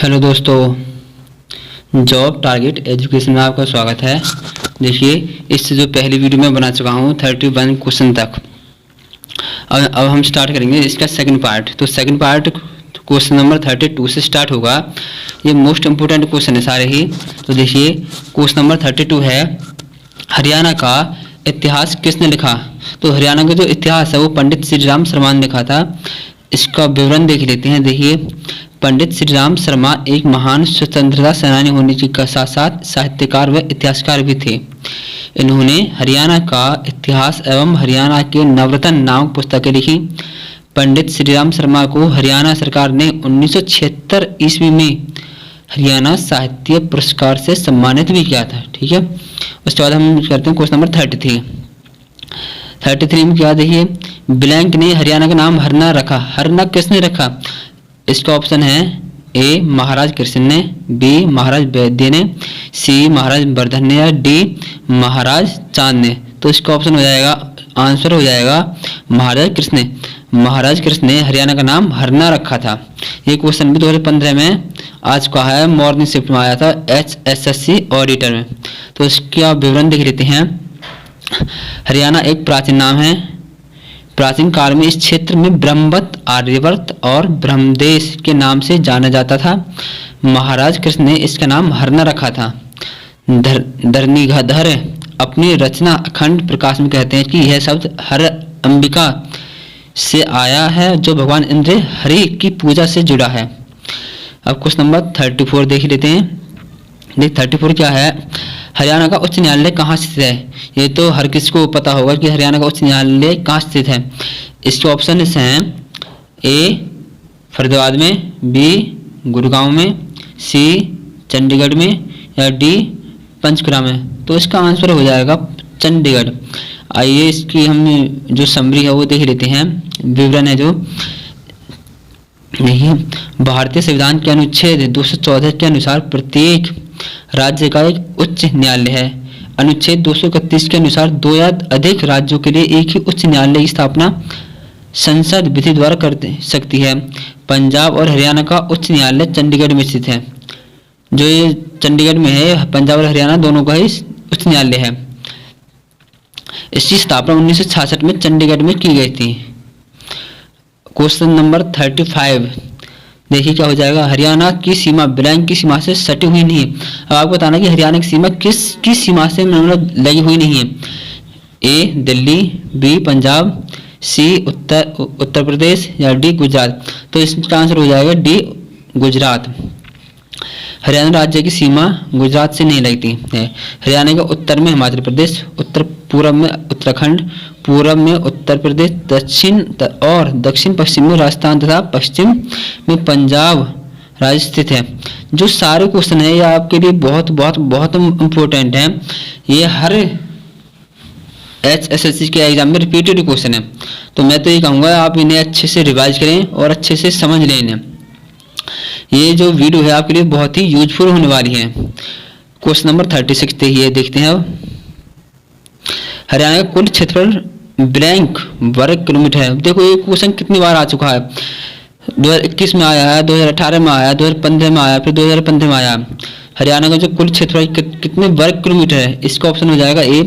Hello दोस्तों, job target education में आपका स्वागत है। देखिए, इससे जो पहली वीडियो मैं बना चुका हूँ 31 क्वेश्चन तक। अब हम स्टार्ट करेंगे इसका सेकंड पार्ट। तो सेकंड पार्ट क्वेश्चन नंबर 32 से स्टार्ट होगा। ये मोस्ट इम्पोर्टेंट क्वेश्चन है सारे ही। तो देखिए, क्वेश्चन नंबर 32 है, हरियाणा का इतिहास किसने लिखा? तो हरियाणा का जो इतिहास है वो पंडित श्री राम शर्मा ने लिखा था। इसका विवरण देख लेते हैं। देखिए, पंडित श्री राम शर्मा एक महान स्वतंत्रता सेनानी होने के साथ साथ साहित्यकार व इतिहासकार भी थे। इन्होंने हरियाणा का इतिहास एवं हरियाणा के नवरत्न नामक पुस्तकें लिखी। पंडित श्री राम शर्मा को हरियाणा सरकार ने 1976 ईस्वी में हरियाणा साहित्य पुरस्कार से सम्मानित भी किया था। ठीक है, उसके बाद हम करते हैं क्वेश्चन नंबर 33 में क्या देखिए, ब्लैंक ने हरियाणा का नाम हरना रखा। हरना किसने रखा? इसका ऑप्शन है ए महाराज कृष्ण ने, बी महाराज वैद्य ने, सी महाराज वर्धन ने या डी महाराज चांद ने। तो इसका ऑप्शन हो जाएगा, आंसर हो जाएगा महाराज कृष्ण ने। महाराज कृष्ण ने हरियाणा का नाम हरना रखा था। ये क्वेश्चन भी 2015 में आ चुका है, मॉर्निंग शिफ्ट में आया था HSSC ऑडिटर में। तो इसका विवरण देख लेते हैं। हरियाणा एक प्राचीन नाम है। प्राचीन काल में इस क्षेत्र में ब्रह्मवत, आर्यवर्त और ब्रह्मदेश के नाम से जाना जाता था। महाराज कृष्ण ने इसका नाम हरना रखा था। धरणीधर अपनी रचना अखंड प्रकाश में कहते हैं कि यह शब्द हर अंबिका से आया है, जो भगवान इंद्र हरि की पूजा से जुड़ा है। अब क्वेश्चन नंबर 34 देख लेते हैं। देख 34 क्या है, हरियाणा का उच्च न्यायालय कहाँ स्थित है? ये तो हर किसी को पता होगा कि हरियाणा का उच्च न्यायालय कहाँ स्थित है। इसके ऑप्शन हैं ए फरीदाबाद में, बी गुड़गांव में, सी चंडीगढ़ में या डी पंचकुला में। तो इसका आंसर हो जाएगा चंडीगढ़। आइए इसकी हम जो समरी है वो देख लेते हैं। विवरण है जो देखिए, भारतीय संविधान के अनुच्छेद 214 के अनुसार प्रत्येक राज्य का एक उच्च न्यायालय है। अनुच्छेद 231 के अनुसार 2 या अधिक राज्यों के लिए एक ही उच्च न्यायालय की स्थापना संसद विधि द्वारा कर सकती है। पंजाब और हरियाणा का उच्च न्यायालय चंडीगढ़ में स्थित है। जो ये चंडीगढ़ में है, पंजाब और हरियाणा दोनों का ही उच्च न्यायालय है। इसकी स्थापना 1966 में चंडीगढ़ में की गई थी। क्वेश्चन नंबर 35 देखिए क्या हो जाएगा, हरियाणा की सीमा ब्लैंक की सीमा से सटी हुई नहीं है। अब आपको बताना कि हरियाणा की सीमा किस सीमा से मतलब लगी हुई नहीं है। ए दिल्ली, बी पंजाब, सी उत्तर प्रदेश या डी गुजरात। तो इसका आंसर हो जाएगा डी गुजरात। हरियाणा राज्य की सीमा गुजरात से नहीं लगती है। हरियाणा के उत्तर में हिमाचल प्रदेश, उत्तर पूर्व में उत्तराखंड, पूर्व में उत्तर प्रदेश, दक्षिण पश्चिम में राजस्थान तथा पश्चिम में पंजाब राज्य स्थित है। जो सारे क्वेश्चन है ये आपके लिए बहुत बहुत बहुत इम्पोर्टेंट है। ये हर HSSC के एग्जाम में रिपीटेड क्वेश्चन है। तो मैं तो ये कहूँगा आप इन्हें अच्छे से रिवाइज करें और अच्छे से समझ लें इन्हें। ये जो वीडियो है आपके लिए बहुत ही यूजफुल होने वाली है। क्वेश्चन नंबर 36 देखते हैं। अब हरियाणा का कुल क्षेत्रफल ब्लैंक वर्ग किलोमीटर है। देखो ये क्वेश्चन कितनी बार आ चुका है। 2021 में आया है, 2018 में आया, 2015 में आया, फिर 2015 में आया। हरियाणा का जो कुल क्षेत्रफल कितने वर्ग किलोमीटर है? इसका ऑप्शन हो जाएगा ए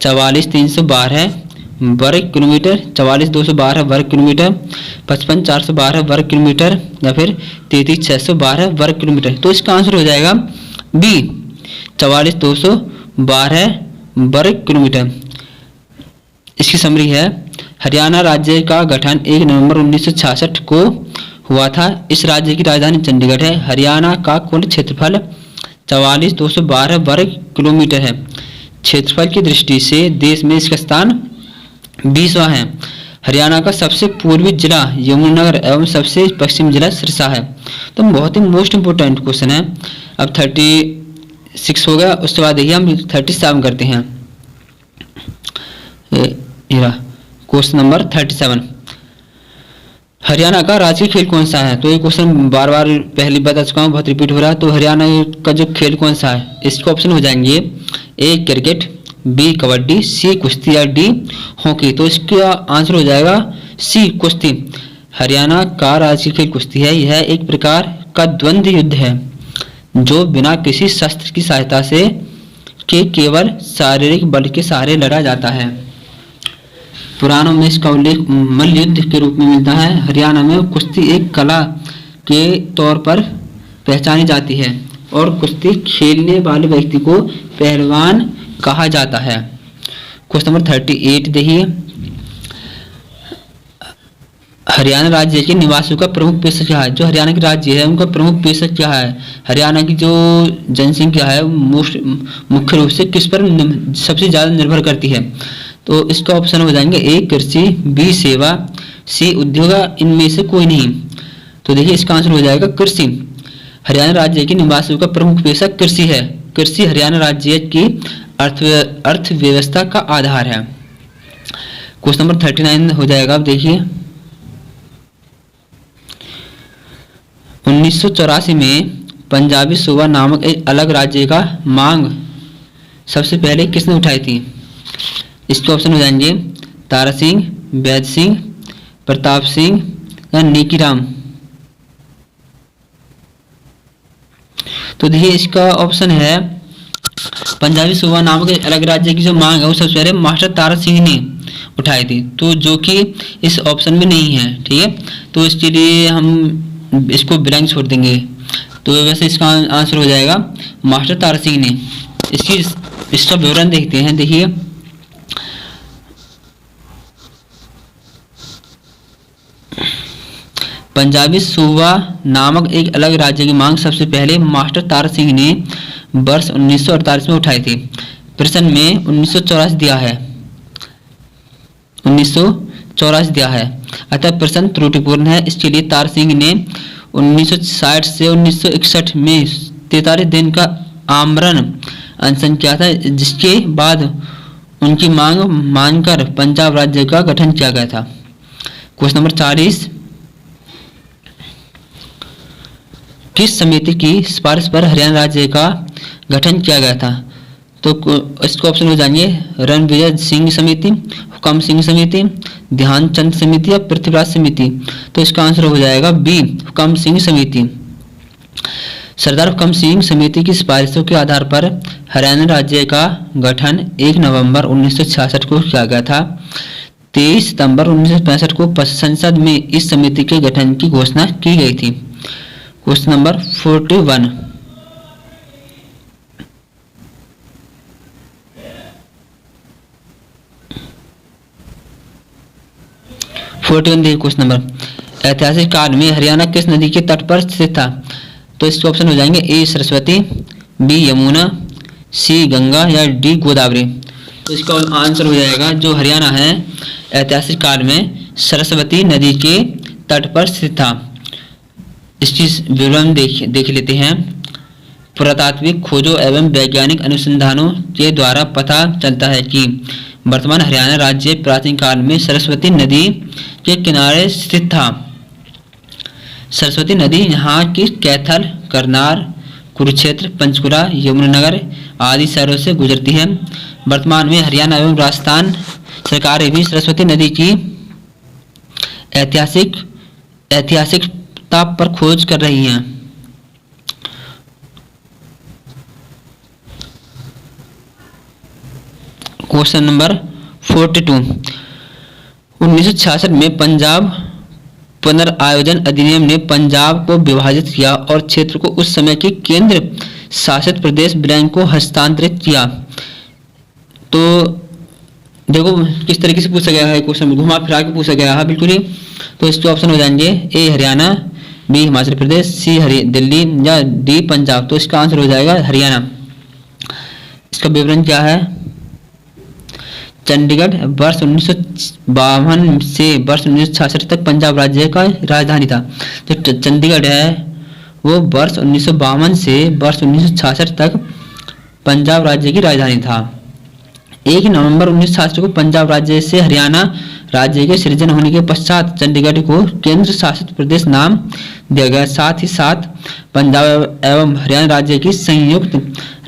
44,312 वर्ग किलोमीटर, 44,212 वर्ग किलोमीटर, 55,412 वर्ग किलोमीटर या फिर 33,612 वर्ग किलोमीटर। तो इसका आंसर हो जाएगा बी 44,212 वर्ग किलोमीटर। इसकी समरी है, हरियाणा राज्य का गठन 1 नवंबर 1966 को हुआ था। इस राज्य की राजधानी चंडीगढ़ है। हरियाणा का कुल क्षेत्रफल 44,212 वर्ग किलोमीटर है। क्षेत्रफल की दृष्टि से देश में इसका स्थान 20वां है। हरियाणा का सबसे पूर्वी जिला यमुनानगर एवं सबसे पश्चिम जिला सिरसा है। तो बहुत ही मोस्ट इंपोर्टेंट क्वेश्चन है। अब 36 हो गया। उसके बाद देखिए हम 37 करते हैं। क्वेश्चन नंबर 37, हरियाणा का राष्ट्रीय खेल कौन सा है? तो ये क्वेश्चन बार बार पहले बता चुका हूँ, बहुत रिपीट हो रहा है। तो हरियाणा का जो खेल कौन सा है, इसके ऑप्शन हो जाएंगे ए क्रिकेट, बी कबड्डी, सी कुश्ती या डी हॉकी। तो इसका आंसर हो जाएगा सी कुश्ती। हरियाणा का राष्ट्रीय खेल कुश्ती है। यह एक प्रकार का द्वंद्व युद्ध है जो बिना किसी शस्त्र की सहायता से के केवल शारीरिक बल के सहारे लड़ा जाता है। पुराणों में इसका उल्लेख मल्ल युद्ध के रूप में मिलता है। हरियाणा में कुश्ती एक कला के तौर पर पहचानी जाती है और कुश्ती खेलने वाले व्यक्ति को पहलवान कहा जाता है। क्वेश्चन नंबर 38 देखिए, हरियाणा राज्य के निवासियों का प्रमुख पेशा क्या है? जो हरियाणा के राज्य है उनका प्रमुख पेशा क्या है? हरियाणा की जो जनसंख्या है मुख्य रूप से किस पर सबसे ज्यादा निर्भर करती है? तो इसका ऑप्शन हो जाएंगे ए कृषि, बी सेवा, सी उद्योग, इनमें से कोई नहीं। तो देखिए इसका आंसर हो जाएगा कृषि। हरियाणा राज्य के निवासियों का प्रमुख पेशा कृषि है। कृषि हरियाणा राज्य की अर्थव्यवस्था का आधार है। क्वेश्चन नंबर 39 हो जाएगा। अब देखिए 1984 में पंजाबी सूबा नामक एक अलग राज्य का मांग सबसे पहले किसने उठाई थी? इसके ऑप्शन हो जाएंगे तारा सिंह, वैद सिंह, प्रताप सिंह या नेकीराम। तो देखिए इसका ऑप्शन है पंजाबी सूबा नामक एक अलग राज्य की जो मांग है वो सबसे पहले मास्टर तारा सिंह ने उठाई थी, तो जो कि इस ऑप्शन में नहीं है। ठीक है, तो इसके लिए हम इसको ब्लैंक छोड़ देंगे। तो वैसे इसका आंसर हो जाएगा मास्टर तारा सिंह ने। इसका विवरण देखते हैं। देखिए पंजाबी सूबा नामक एक अलग राज्य की मांग सबसे पहले मास्टर तारा सिंह ने वर्ष 1948 में उठाई थी। प्रश्न में 1984 दिया है, 1984 दिया है, अतः प्रश्न त्रुटिपूर्ण है। इसके लिए तारा सिंह ने 1960 से 1961 में 43 दिन का आमरण अनशन किया था, जिसके बाद उनकी मांग मानकर पंजाब राज्य का गठन किया गया था। क्वेश्चन नंबर 40, किस समिति की सिफारिश पर हरियाणा राज्य का गठन किया गया था? तो इसको ऑप्शन हो जाएंगे रणविजय सिंह समिति, हुकम सिंह समिति, ध्यानचंद समिति या पृथ्वीराज समिति। तो इसका आंसर हो जाएगा बी हुकम सिंह समिति। सरदार हुकम सिंह समिति की सिफारिशों के आधार पर हरियाणा राज्य का गठन 1 नवंबर 1966 को किया गया था। 23 सितंबर 1965 को संसद में इस समिति के गठन की घोषणा की गई थी। क्वेश्चन नंबर 41, देखिए क्वेश्चन नंबर, ऐतिहासिक काल में हरियाणा किस नदी के तट पर स्थित था? तो इसके ऑप्शन हो जाएंगे ए सरस्वती, बी यमुना, सी गंगा या डी गोदावरी। तो इसका आंसर हो जाएगा जो हरियाणा है ऐतिहासिक काल में सरस्वती नदी के तट पर स्थित था। इसकी विवरण देख लेते हैं। पुरातात्विक खोजों एवं वैज्ञानिक अनुसंधानों के द्वारा पता चलता है कि वर्तमान हरियाणा राज्य प्राचीन काल में सरस्वती नदी के किनारे स्थित था। सरस्वती नदी यहाँ की कैथल, करनाल, कुरुक्षेत्र, पंचकुला, यमुनानगर आदि शहरों से गुजरती है। वर्तमान में हरियाणा एवं राजस्थान सरकारें भी सरस्वती नदी की ऐतिहासिकता पर खोज कर रही हैं। क्वेश्चन नंबर 42, 1966 में पंजाब पुनर्आयोजन अधिनियम ने पंजाब को विभाजित किया और क्षेत्र को उस समय के केंद्र शासित प्रदेश ब्लैंक को हस्तांतरित किया। तो देखो किस तरीके से पूछा गया है क्वेश्चन, घुमा फिरा के पूछा गया है बिल्कुल ही। तो इसके ऑप्शन हो जाएंगे ए हरियाणा, बी हिमाचल प्रदेश, सी दिल्ली या डी पंजाब। तो इसका आंसर हो जाएगा हरियाणा। इसका विवरण क्या है? चंडीगढ़ वर्ष 1952 से वर्ष 1966 तक पंजाब राज्य का राजधानी था। तो चंडीगढ़ है वो वर्ष 1952 से वर्ष 1966 तक पंजाब राज्य की राजधानी था। 1 नवंबर 1966 को पंजाब राज्य से हरियाणा राज्य के सृजन होने के पश्चात चंडीगढ़ को केंद्र शासित प्रदेश नाम दिया गया। साथ ही साथ पंजाब एवं हरियाणा राज्य की संयुक्त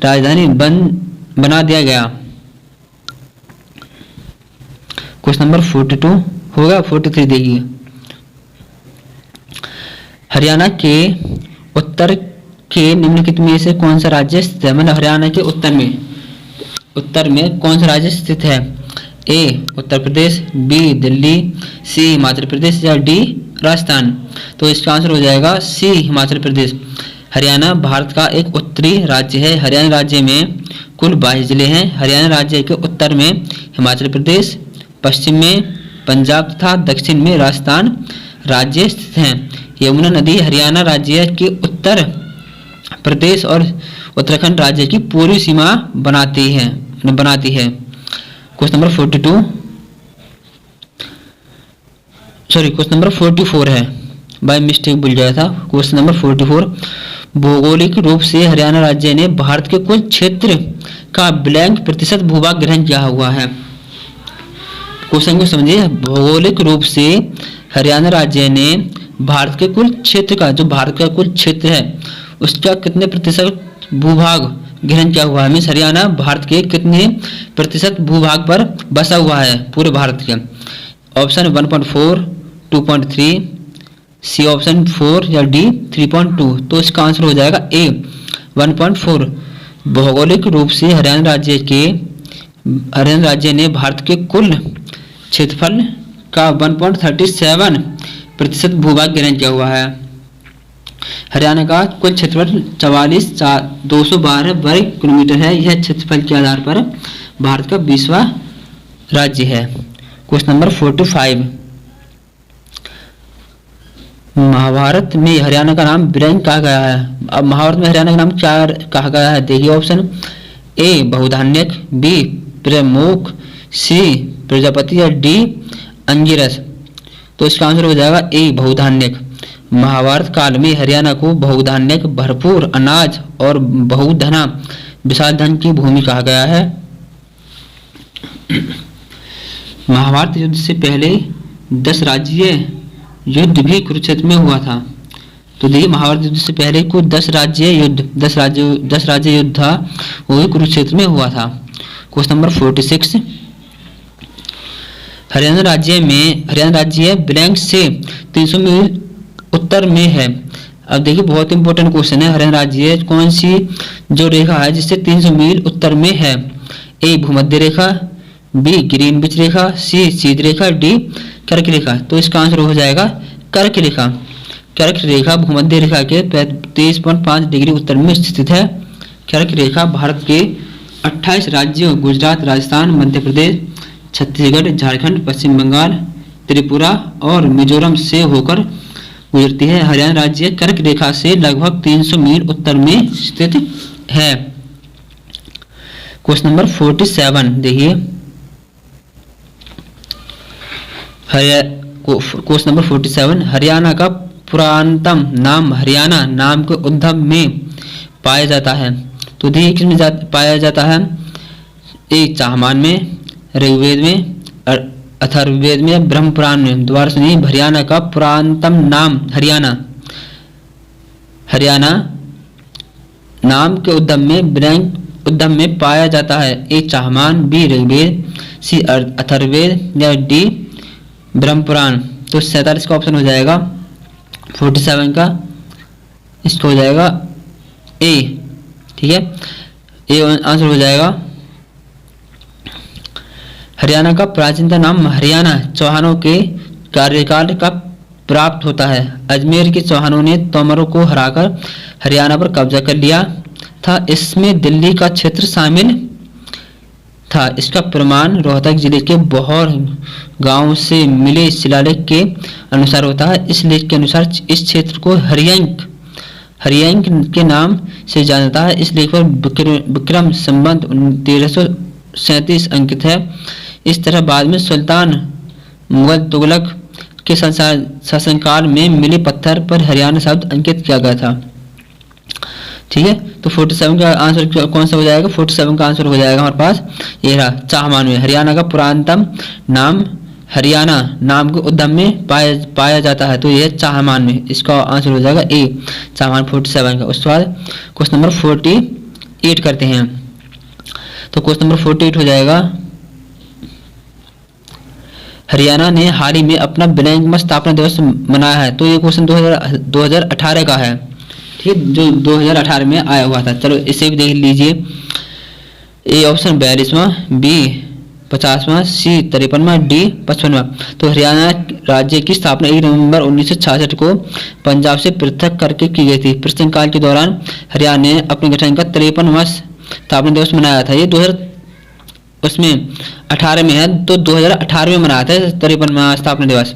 राजधानी बना दिया गया। क्वेश्चन नंबर 42 होगा। 43 देखिए, हरियाणा के उत्तर के निम्नलिखित में से कौन सा राज्य स्थित है? मतलब हरियाणा के उत्तर में कौन सा राज्य स्थित है? ए उत्तर प्रदेश, बी दिल्ली, सी हिमाचल प्रदेश या डी राजस्थान। तो इसका आंसर हो जाएगा सी हिमाचल प्रदेश। हरियाणा भारत का एक उत्तरी राज्य है। हरियाणा राज्य में कुल 22 जिले हैं। हरियाणा राज्य के उत्तर में हिमाचल प्रदेश, पश्चिम में पंजाब तथा दक्षिण में राजस्थान राज्य स्थित हैं। यमुना नदी हरियाणा राज्य के उत्तर प्रदेश और उत्तराखंड राज्य की पूर्वी सीमा बनाती है। क्वेश्चन नंबर 44 है, बाय मिस्टेक भूल गया था। क्वेश्चन नंबर 44, भौगोलिक रूप से हरियाणा राज्य ने भारत के कुल क्षेत्र का ब्लैंक प्रतिशत भूभाग ग्रहण किया हुआ है। क्वेश्चन को समझिए, भौगोलिक रूप से हरियाणा राज्य ने भारत के कुल क्षेत्र का, जो भारत का कुल क्षेत्र है उसका कितने प्रतिशत भूभाग ग्रहण किया हुआ है? मीन्स हरियाणा भारत के कितने प्रतिशत भूभाग पर बसा हुआ है पूरे भारत के? ऑप्शन 1.4, 2.3, सी ऑप्शन 4 या डी 3.2। तो इसका आंसर हो जाएगा ए 1.4। भौगोलिक रूप से हरियाणा राज्य ने भारत के कुल क्षेत्रफल का 1.37 प्रतिशत भूभाग ग्रहण किया हुआ है। हरियाणा का कुल क्षेत्रफल 44,212 वर्ग किलोमीटर है। यह क्षेत्रफल के आधार पर भारत का 20वां राज्य है। क्वेश्चन नंबर 45, महाभारत में हरियाणा का नाम ब्रैंक कहा गया है। अब महाभारत में हरियाणा का नाम क्या कहा गया है? देखिए ऑप्शन ए बहुधान्यक, बी प्रमुख, सी प्रजापति या डी अंगिरस। तो इसका आंसर हो जाएगा ए बहुधान्यक। महाभारत काल में हरियाणा को बहुधान्यक, भरपूर अनाज और बहुधना विशाल धन की भूमि कहा गया है। महाभारत युद्ध से पहले 10 राज्य युद्ध भी कुरुक्षेत्र में हुआ था। तो देखिए महाभारत युद्ध से पहले को 10 राज्य युद्ध था, वो भी कुरुक्षेत्र में हुआ था। क्वेश्चन नंबर 46, हरियाणा राज्य ब्लैंक से 300 मील उत्तर में है। अब देखिए बहुत इंपॉर्टेंट क्वेश्चन है, हरियाणा राज्य कौन सी जो रेखा है जिससे 300 मील उत्तर में है? ए भूमध्य रेखा, बी ग्रीनविच रेखा, सी सीध रेखा, डी कर्क रेखा। तो इसका आंसर हो जाएगा कर्क रेखा। कर्क रेखा भूमध्य रेखा के 23.5 डिग्री उत्तर में स्थित है। कर्क रेखा भारत के 28 राज्यों गुजरात, राजस्थान, मध्य प्रदेश, छत्तीसगढ़, झारखंड, पश्चिम बंगाल, त्रिपुरा और मिजोरम से होकर गुजरती है। हरियाणा राज्य कर्क रेखा से लगभग 300 मील उत्तर में स्थित है। क्वेश्चन नंबर 47 देखिए, क्वेश्चन नंबर 47, हरियाणा का पुरातनतम नाम हरियाणा नाम के उद्भव में पाया जाता है। तो देखिए किसमें पाया जाता है? ए चाहमान में, ऋग्वेद में, अथर्ववेद में, ब्रह्म पुराण में। दोबारा सुनिए, हरियाणा का पुरातनतम नाम हरियाणा नाम के उद्भव में पाया जाता है। ए चाहमान, बी ऋग्वेद, सी अथर्ववेद या डी ब्रह्म पुराण। तो 47 का ऑप्शन हो जाएगा 47 का, इसको हो जाएगा ए। ठीक है, ए आंसर हो जाएगा। हरियाणा का प्राचीनतम नाम हरियाणा चौहानों के कार्यकाल का प्राप्त होता है। अजमेर के चौहानों ने तोमरों को हराकर हरियाणा पर कब्जा कर लिया था। इसमें दिल्ली का क्षेत्र शामिल था। इसका प्रमाण रोहतक जिले के बहौर गांव से मिले शिलालेख के अनुसार होता है। इस लेख के अनुसार इस क्षेत्र को हरियांक के नाम से जाना जाता है। इस लेख पर विक्रम संवत 1337 अंकित है। इस तरह बाद में सुल्तान मुगल तुगलक के शासनकाल में मिले पत्थर पर हरियाणा शब्द अंकित किया गया था। ठीक है, तो 47 का आंसर कौन सा हो जाएगा? 47 का आंसर हो जाएगा हमारे पास ये रहा, चाहमान में। हरियाणा का पुरातनतम नाम हरियाणा नाम के उद्भव में पाया जाता है। तो यह चाहमान में, इसका आंसर हो जाएगा ए चाहमान 47 का। उसके बाद क्वेश्चन नंबर 48 करते हैं। तो क्वेश्चन नंबर 48 हो जाएगा, हरियाणा ने हाल ही में अपना ब्लैंक में स्थापना दिवस मनाया है। तो ये क्वेश्चन 2018 का है। ठीक है, जो 2018 में आया हुआ था। चलो इसे भी देख लीजिए। ए ऑप्शन 42वां, बी 50वां, सी 53वां, डी 55वां। तो हरियाणा राज्य की स्थापना 1 नवंबर 1966 को पंजाब से पृथक करके की गई थी। प्रश्नकाल के दौरान हरियाणा ने अपने गठन का 53वां स्थापना दिवस मनाया था। ये 2000 उसमें 18 में है, तो 2018 में मनाया था 53वां स्थापना दिवस।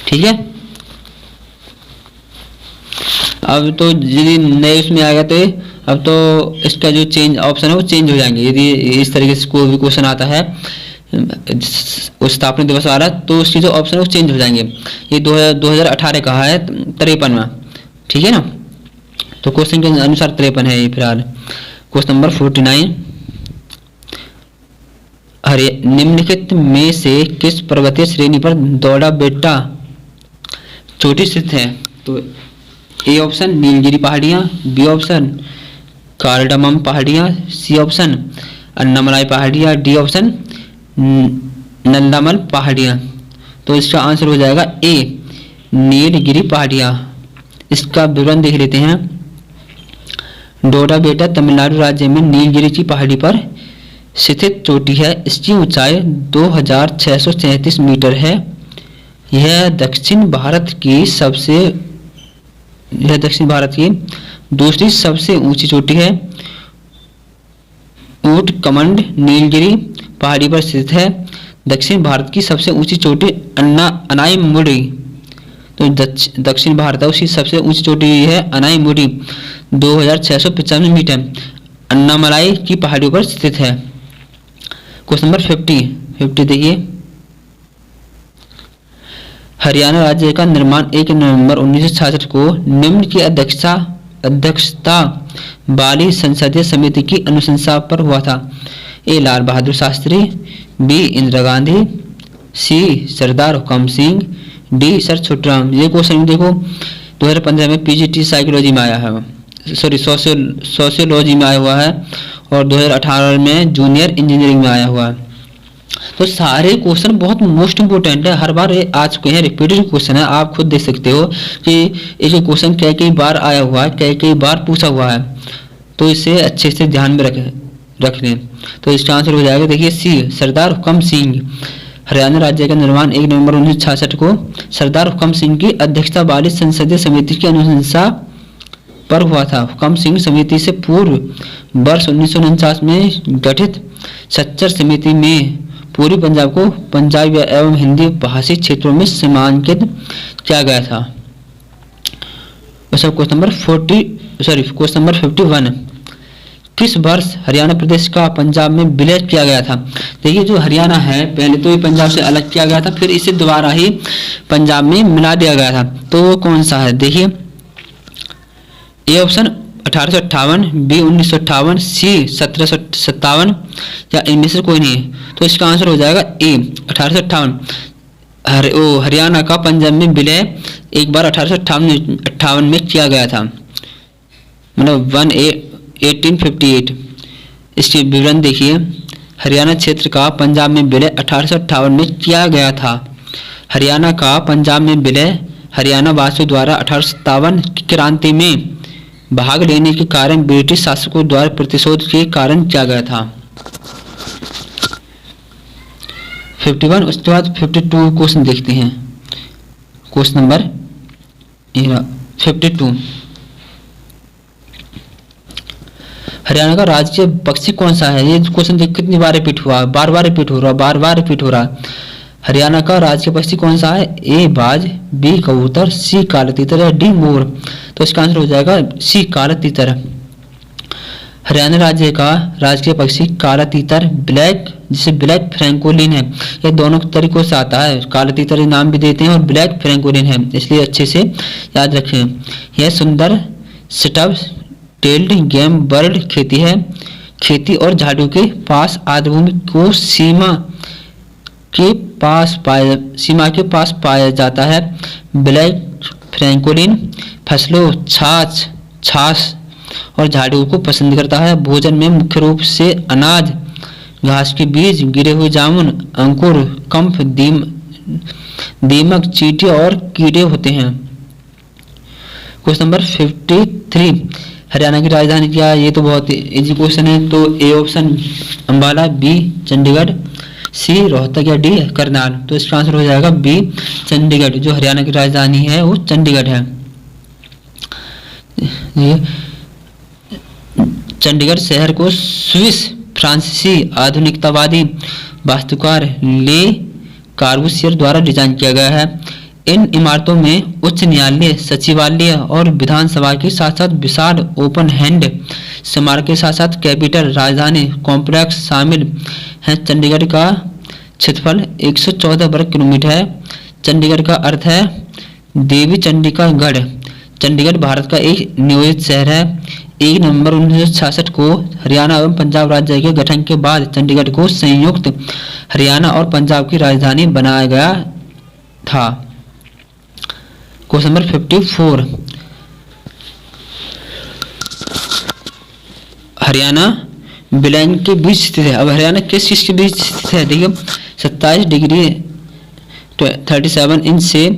ठीक है, अब तो यदि नए उसमें आ गया तो अब तो इसका जो चेंज ऑप्शन है वो चेंज हो जाएंगे। यदि इस तरीके से कोई भी क्वेश्चन आता है उस स्थापना दिवस वाला, तो उसकी जो ऑप्शन है वो चेंज हो जाएंगे। ये 2018 कहा है 53वां, ठीक है ना। तो क्वेश्चन के अनुसार 53 है ये फिलहाल। क्वेश्चन नंबर 49, निम्नलिखित में से किस पर्वतीय श्रेणी पर दौड़ा बेटा चोटी स्थित है? तो ए ऑप्शन नीलगिरी पहाड़ियां, बी ऑप्शन कार्डमम पहाड़ियां, सी ऑप्शन अन्नामलाई पहाड़ियां, डी ऑप्शन नंदामल पहाड़ियां। तो इसका आंसर हो जाएगा ए नीलगिरी पहाड़ियां। इसका विवरण देख लेते हैं। डोडा बेटा तमिलनाडु राज्य में नीलगिरी की पहाड़ी पर स्थित चोटी है। इसकी ऊंचाई 2633 मीटर है। यह दक्षिण भारत की दूसरी सबसे ऊंची चोटी है। ऊंट कमंड नीलगिरी पहाड़ी पर स्थित है। दक्षिण भारत की सबसे ऊंची चोटी अनाईमुडी, तो दक्षिण भारत है उसकी सबसे ऊंची चोटी है अनाईमुडी 2695 मीटर अन्नामलाई की पहाड़ियों पर स्थित है। क्वेश्चन नंबर 50 देखिए। हरियाणा राज्य का निर्माण 1 नवंबर 1966 को निम्न की अध्यक्षता वाली संसदीय समिति की अनुशंसा पर हुआ था। ए लाल बहादुर शास्त्री, बी इंदिरा गांधी, सी सरदार हुकम सिंह, डी सर छोटूराम। ये क्वेश्चन देखो 2015 में पीजीटी साइकोलॉजी में आया है, सॉरी सोशियोलॉजी में आया हुआ है, और 2018 में जूनियर इंजीनियरिंग में आया हुआ है। तो सारे क्वेश्चन बहुत मोस्ट इंपोर्टेंट है, हर बार ये आ चुके हैं, रिपीटेड क्वेश्चन है। आप खुद देख सकते हो कि एक क्वेश्चन कई बार आया हुआ है, कई बार पूछा हुआ है, तो इसे अच्छे से ध्यान में रख लें। तो इसका आंसर हो जाएगा देखिए सी सरदार हुकम सिंह। हरियाणा राज्य का निर्माण 1 नवंबर 1966 को सरदार हुकम सिंह की अध्यक्षता वाली संसदीय समिति की अनुशंसा पर हुआ था। हुकम सिंह समिति से पूर्व वर्ष 1949 में गठित सच्चर समिति में पूरी पंजाब को पंजाबी एवं हिंदी भाषी क्षेत्रों में सीमांकित किया गया था। क्वेश्चन नंबर 51, किस वर्ष हरियाणा प्रदेश का पंजाब में विलय किया गया था? देखिए जो हरियाणा है पहले तो ये पंजाब से अलग किया गया था, फिर इसे दोबारा ही पंजाब में मिला दिया गया था। तो वो कौन सा है? देखिए ए ऑप्शन 1858, बी 1958, सी 1757 या इनमें से कोई नहीं है। तो इसका आंसर हो जाएगा ए 1858। हरियाणा का पंजाब में विलय एक बार 1858 में किया गया था, मतलब 1858। इसके विवरण देखिए। हरियाणा क्षेत्र का पंजाब में विलय 1858 में किया गया था। हरियाणा का पंजाब में विलय हरियाणा वासियों द्वारा 1857 की क्रांति में भाग लेने के कारण ब्रिटिश शासकों द्वारा प्रतिशोध के कारण किया गया था। 51, उसके बाद 52 क्वेश्चन देखते हैं। क्वेश्चन नंबर 52, हरियाणा का राष्ट्रीय पक्षी कौन सा है? ये क्वेश्चन देख कितनी बार रिपीट हुआ, बार बार रिपीट हो रहा। हरियाणा का राष्ट्रीय पक्षी कौन सा है? ए बाज, बी कबूतर, सी काला तीतर या डी मोर। तो इसका आंसर हो जाएगा सी काला तीतर। हरियाणा राज्य का राजकीय पक्षी काला तीतर ब्लैक, जिसे ब्लैक फ्रैंकोलिन है। यह दोनों तरीकों से आता है, काला तीतर नाम भी देते हैं और ब्लैक फ्रैंकोलिन है, इसलिए अच्छे से याद रखें। यह सुंदर स्टब टेल्ड गेम बर्ड खेती और झाड़ियों के पास आर्द्रभूमि को सीमा के पास पाया जाता है। ब्लैक फ्रैंकोलिन फसलों, छाछ और झाड़ियों को पसंद करता है। भोजन में मुख्य रूप से अनाज, घास के बीज, गिरे हुए जामुन, अंकुर, कंफ, दीमक, चींटी और कीड़े होते हैं। क्वेश्चन नंबर 53, हरियाणा की राजधानी क्या है? ये तो बहुत इजी क्वेश्चन है। तो A option Ambala, B Chandigarh, C Rohtak या डी करनाल। तो इसका आंसर हो जाएगा बी चंडीगढ़। जो हरियाणा की राजधानी है वो चंडीगढ़ है। ये चंडीगढ़ शहर को स्विस फ्रांसीसी आधुनिकतावादी वास्तुकार ले कार्बूसियर द्वारा डिजाइन किया गया है। इन इमारतों में उच्च न्यायालय, सचिवालय और विधानसभा के साथ साथ विशाल ओपन हैंड स्मारक के साथ साथ कैपिटल राजधानी कॉम्प्लेक्स शामिल हैं। चंडीगढ़ का क्षेत्रफल 114 वर्ग किलोमीटर है। चंडीगढ़ का अर्थ है देवी चंडी का गढ़। चंडीगढ़ भारत का एक नियोजित शहर है। 1 नवंबर 1966 को हरियाणा एवं पंजाब राज्य के गठन के बाद चंडीगढ़ को संयुक्त हरियाणा और पंजाब की राजधानी बनाया गया था। क्वेश्चन नंबर 54, हरियाणा बिलैंग के बीच स्थित है। अब हरियाणा किस चीज के बीच स्थित है? देखिए 27 डिग्री 37 इंच से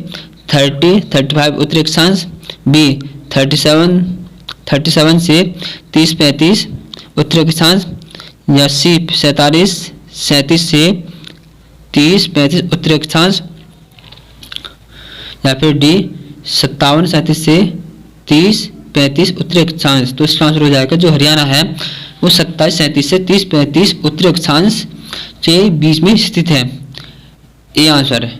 35 उत्तरी अक्षांश, बी 37 से 30-35 उत्तरी अक्षांश, या सी 37 से 30-35 उत्तरी अक्षांश, या फिर डी 57-37 से 30-35 उत्तरी अक्षांश। तो इसका आंसर हो जाएगा जो हरियाणा है वो 27-37 से 30-35 उत्तरी अक्षांश के बीच में स्थित है। ये आंसर है।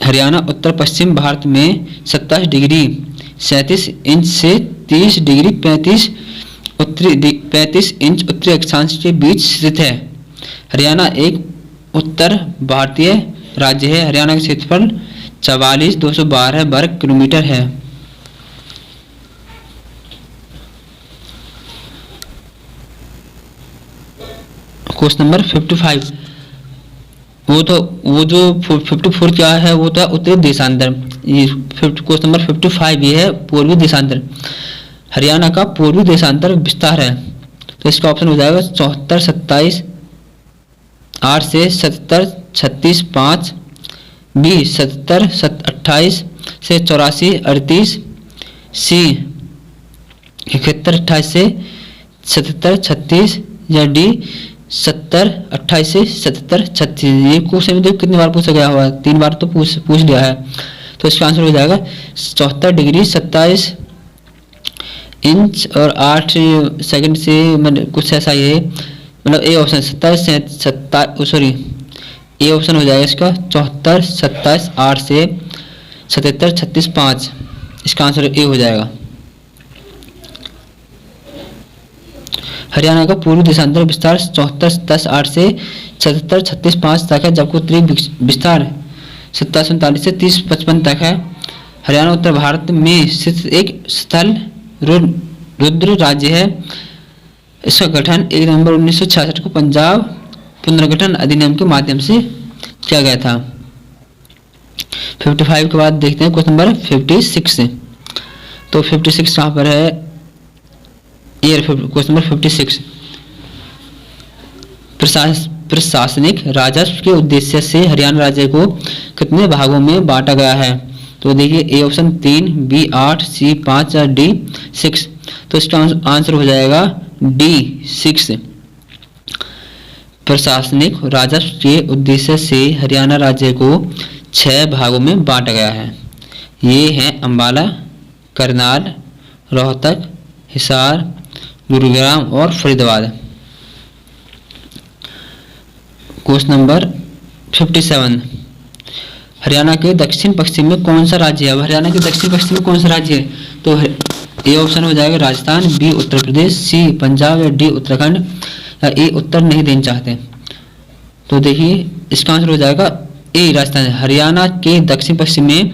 हरियाणा उत्तर पश्चिम भारत में 27 डिग्री 37 इंच से 30 डिग्री 35 इंच उत्तरी अक्षांश के बीच स्थित है। हरियाणा एक उत्तर भारतीय राज्य है। हरियाणा का क्षेत्रफल 44,212 वर्ग किलोमीटर है। क्वेश्चन नंबर 55, वो जो 54 क्या है? वो तो उत्तरी देशांतर। ये क्वेश्चन नंबर 55 ये है पूर्वी देशांतर। हरियाणा का पूर्वी देशांतर विस्तार है। तो इसका ऑप्शन हो जाएगा 74-27 8 से 77-36-5, बी 77-28 से 84-38, सी 71-28 से 77-36, या डी 70-28 से 77-36। ये क्वेश्चन देखो कितनी बार पूछा गया हुआ? 3 बार तो पूछ लिया है। तो इसका आंसर हो जाएगा 74 डिग्री 27 इंच और 8 सेकंड से, मतलब कुछ ऐसा ही है। मतलब ए ऑप्शन ए ऑप्शन हो जाएगा इसका 74-27 8 से 77-36 5। इसका आंसर ए हो जाएगा। हरियाणा का पूर्वी देशांतर विस्तार 74-27 8 से 77-36 5 तक है, जबकि उत्तरी विस्तार 27-39 से 30-55 तक है। हरियाणा उत्तर भारत में स्थित एक स्थल रुद्र राज्य है। इसका गठन 1 नवंबर 1966 को पंजाब पुनर्गठन अधिनियम के माध्यम से किया गया था। 55 के बाद देखते हैं क्वेश्चन नंबर 56। तो 56 कहाँ पर है? क्वेश्चन नंबर 56, प्रशासनिक राजस्व के उद्देश्य से हरियाणा राज्य को कितने भागों में बांटा गया है? तो देखिए ए ऑप्शन 3, बी 8, सी 5 या डी 6। तो इसका आंसर हो जाएगा डी 6। प्रशासनिक राजस्व के उद्देश्य से हरियाणा राज्य को 6 भागों में बांटा गया है। ये हैं अंबाला, करनाल, रोहतक, हिसार, गुरुग्राम और फरीदाबाद। क्वेश्चन नंबर 57, हरियाणा के दक्षिण पश्चिम में कौन सा राज्य है? हरियाणा के दक्षिण पश्चिम में कौन सा राज्य है? तो ए ऑप्शन हो जाएगा राजस्थान, बी उत्तर प्रदेश, सी पंजाब या डी उत्तराखंड, या ए उत्तर नहीं देना चाहते। तो देखिए इसका आंसर हो जाएगा ए राजस्थान। हरियाणा के दक्षिण पश्चिम में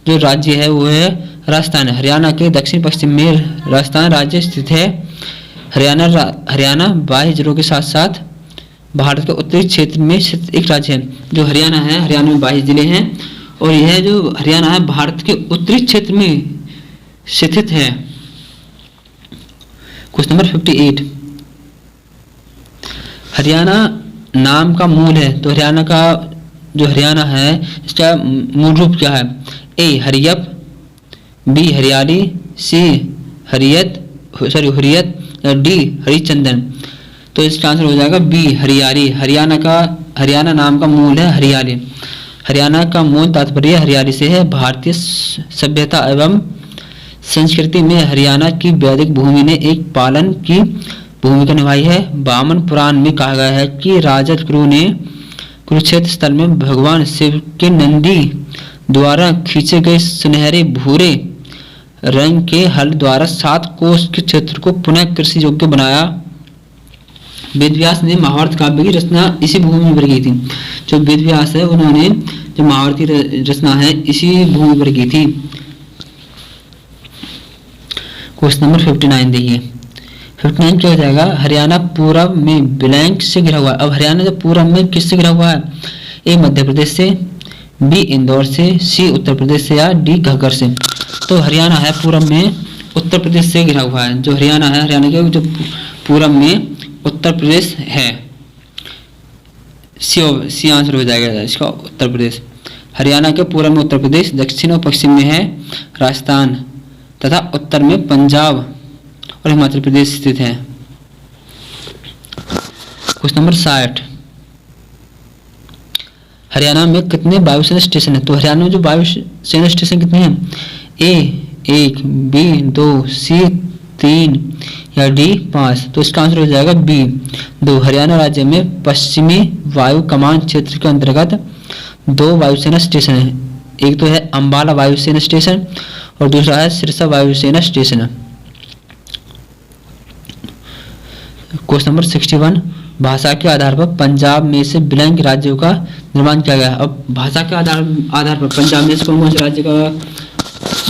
जो राज्य है वो है राजस्थान। हरियाणा के दक्षिण पश्चिम में राजस्थान राज्य स्थित है। हरियाणा 22 जिलों के साथ साथ भारत के उत्तरी क्षेत्र में स्थित एक राज्य है। जो हरियाणा है, हरियाणा में 22 जिले हैं और यह जो हरियाणा है भारत के उत्तरी क्षेत्र में स्थित है। क्वेश्चन नंबर 58, हरियाणा नाम का मूल है। तो हरियाणा का जो हरियाणा है इसका मूल रूप क्या है? ए हरियप, बी हरियाली, सी हुर्रियत या डी हरिचंदन। तो इसका आंसर हो जाएगा बी हरियाली। हरियाणा नाम का मूल है हरियाली। हरियाणा का मूल तात्पर्य हरियाली से है। भारतीय सभ्यता एवं संस्कृति में हरियाणा की वैदिक भूमि ने एक पालन की भूमिका निभाई है। वामन पुराण में कहा गया है कि राजा क्रू ने कुरुक्षेत्र स्थल में भगवान शिव के नंदी द्वारा खींचे गए सुनहरे भूरे रंग के हल द्वारा 7 कोस के क्षेत्र को पुनः कृषि योग्य बनाया। वेद व्यास ने महाभारत काव्य की रचना इसी भूमि पर की थी। जो वेद व्यास है उन्होंने जो महाभारत की रचना है इसी भूमि पर की थी। क्वेश्चन नंबर 59 देखिए। 59 क्या हो जाएगा? हरियाणा पूरब में ब्लैंक से घिरा हुआ है। अब हरियाणा जो पूरब में किससे घिरा हुआ है? ए मध्य प्रदेश से, बी इंदौर से, सी उत्तर प्रदेश से या डी घग्गर से। तो हरियाणा है पूरब में उत्तर प्रदेश से घिरा हुआ है। जो हरियाणा है, हरियाणा के जो पूरब में उत्तर प्रदेश है। सी आंसर हो जाएगा इसका, उत्तर प्रदेश। हरियाणा के पूरब में उत्तर प्रदेश, दक्षिण और पश्चिम में है राजस्थान तथा उत्तर में पंजाब और हिमाचल प्रदेश स्थित है। Question number 60। हरियाणा में कितने वायुसेना स्टेशन है? तो हरियाणा में जो वायुसेना स्टेशन कितने हैं? ए 1, बी 2, सी 3 या डी 5। तो इसका आंसर हो जाएगा बी 2। हरियाणा राज्य में पश्चिमी वायु कमान क्षेत्र के अंतर्गत 2 वायुसेना स्टेशन है। एक तो है अंबाला वायुसेना स्टेशन और दूसरा है सिरसा वायुसेना स्टेशन। Question number 61। भाषा के आधार पर पंजाब में से ब्लैंक राज्यों का निर्माण किया गया। अब भाषा के आधार पर पंजाब में से कौन से राज्य का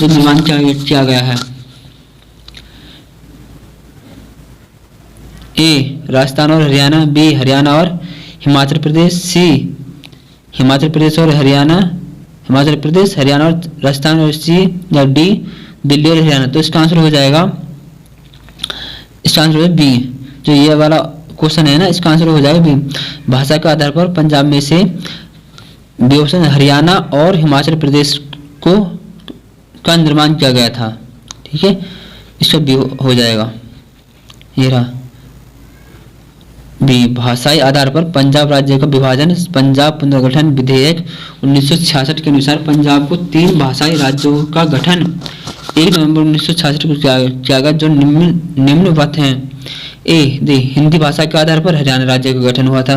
निर्माण किया गया है? ए राजस्थान और हरियाणा, बी हरियाणा और हिमाचल प्रदेश, सी हिमाचल प्रदेश और हरियाणा, हिमाचल प्रदेश, हरियाणा और राजस्थान और सी या डी दिल्ली और हरियाणा। तो इसका आंसर हो जाएगा, इसका आंसर है बी। जो ये वाला क्वेश्चन है ना, इसका आंसर हो जाएगा बी। भाषा के आधार पर पंजाब में से बी ऑप्शन हरियाणा और हिमाचल प्रदेश का निर्माण किया गया था। ठीक है, इसका बी हो जाएगा। ये रहा बी। भाषाई आधार पर पंजाब राज्य का विभाजन। पंजाब पुनर्गठन विधेयक 1966 के अनुसार पंजाब को 3 भाषाई राज्यों का गठन 1 नवंबर 1966 को किया गया, जो निम्नवत हैं। ए दी हिंदी भाषा के आधार पर हरियाणा राज्य का गठन हुआ था,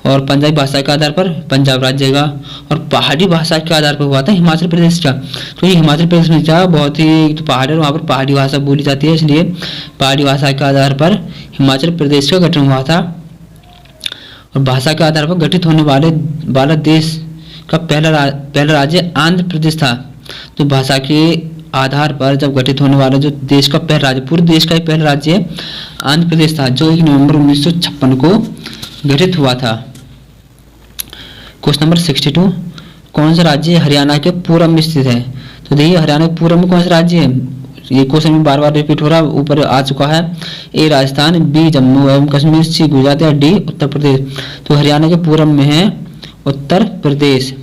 और पंजाबी भाषा के आधार पर पंजाब राज्य का, और पहाड़ी भाषा के आधार पर हुआ था हिमाचल प्रदेश का। तो ये हिमाचल प्रदेश में क्या बहुत ही तो पहाड़ है, वहाँ पर पहाड़ी भाषा बोली जाती है, इसलिए पहाड़ी भाषा के आधार पर हिमाचल प्रदेश का गठन हुआ था। और भाषा के आधार पर गठित होने वाला देश का पहला राज्य आंध्र प्रदेश था। तो भाषा के आधार पर जब गठित होने वाला जो देश का पहला राज्य, पूरे देश का ही पहला राज्य आंध्र प्रदेश था, जो 1 नवंबर 1956 को गठित हुआ था। Question number 62। कौन सा राज्य हरियाणा के पूर्व में स्थित है? तो देखिए हरियाणा के पूर्व में कौन सा राज्य है? ये क्वेश्चन में बार बार रिपीट हो रहा है, ऊपर आ चुका है। ए राजस्थान, बी जम्मू एवं कश्मीर, सी गुजरात या डी उत्तर प्रदेश। तो हरियाणा के पूर्व में है उत्तर प्रदेश।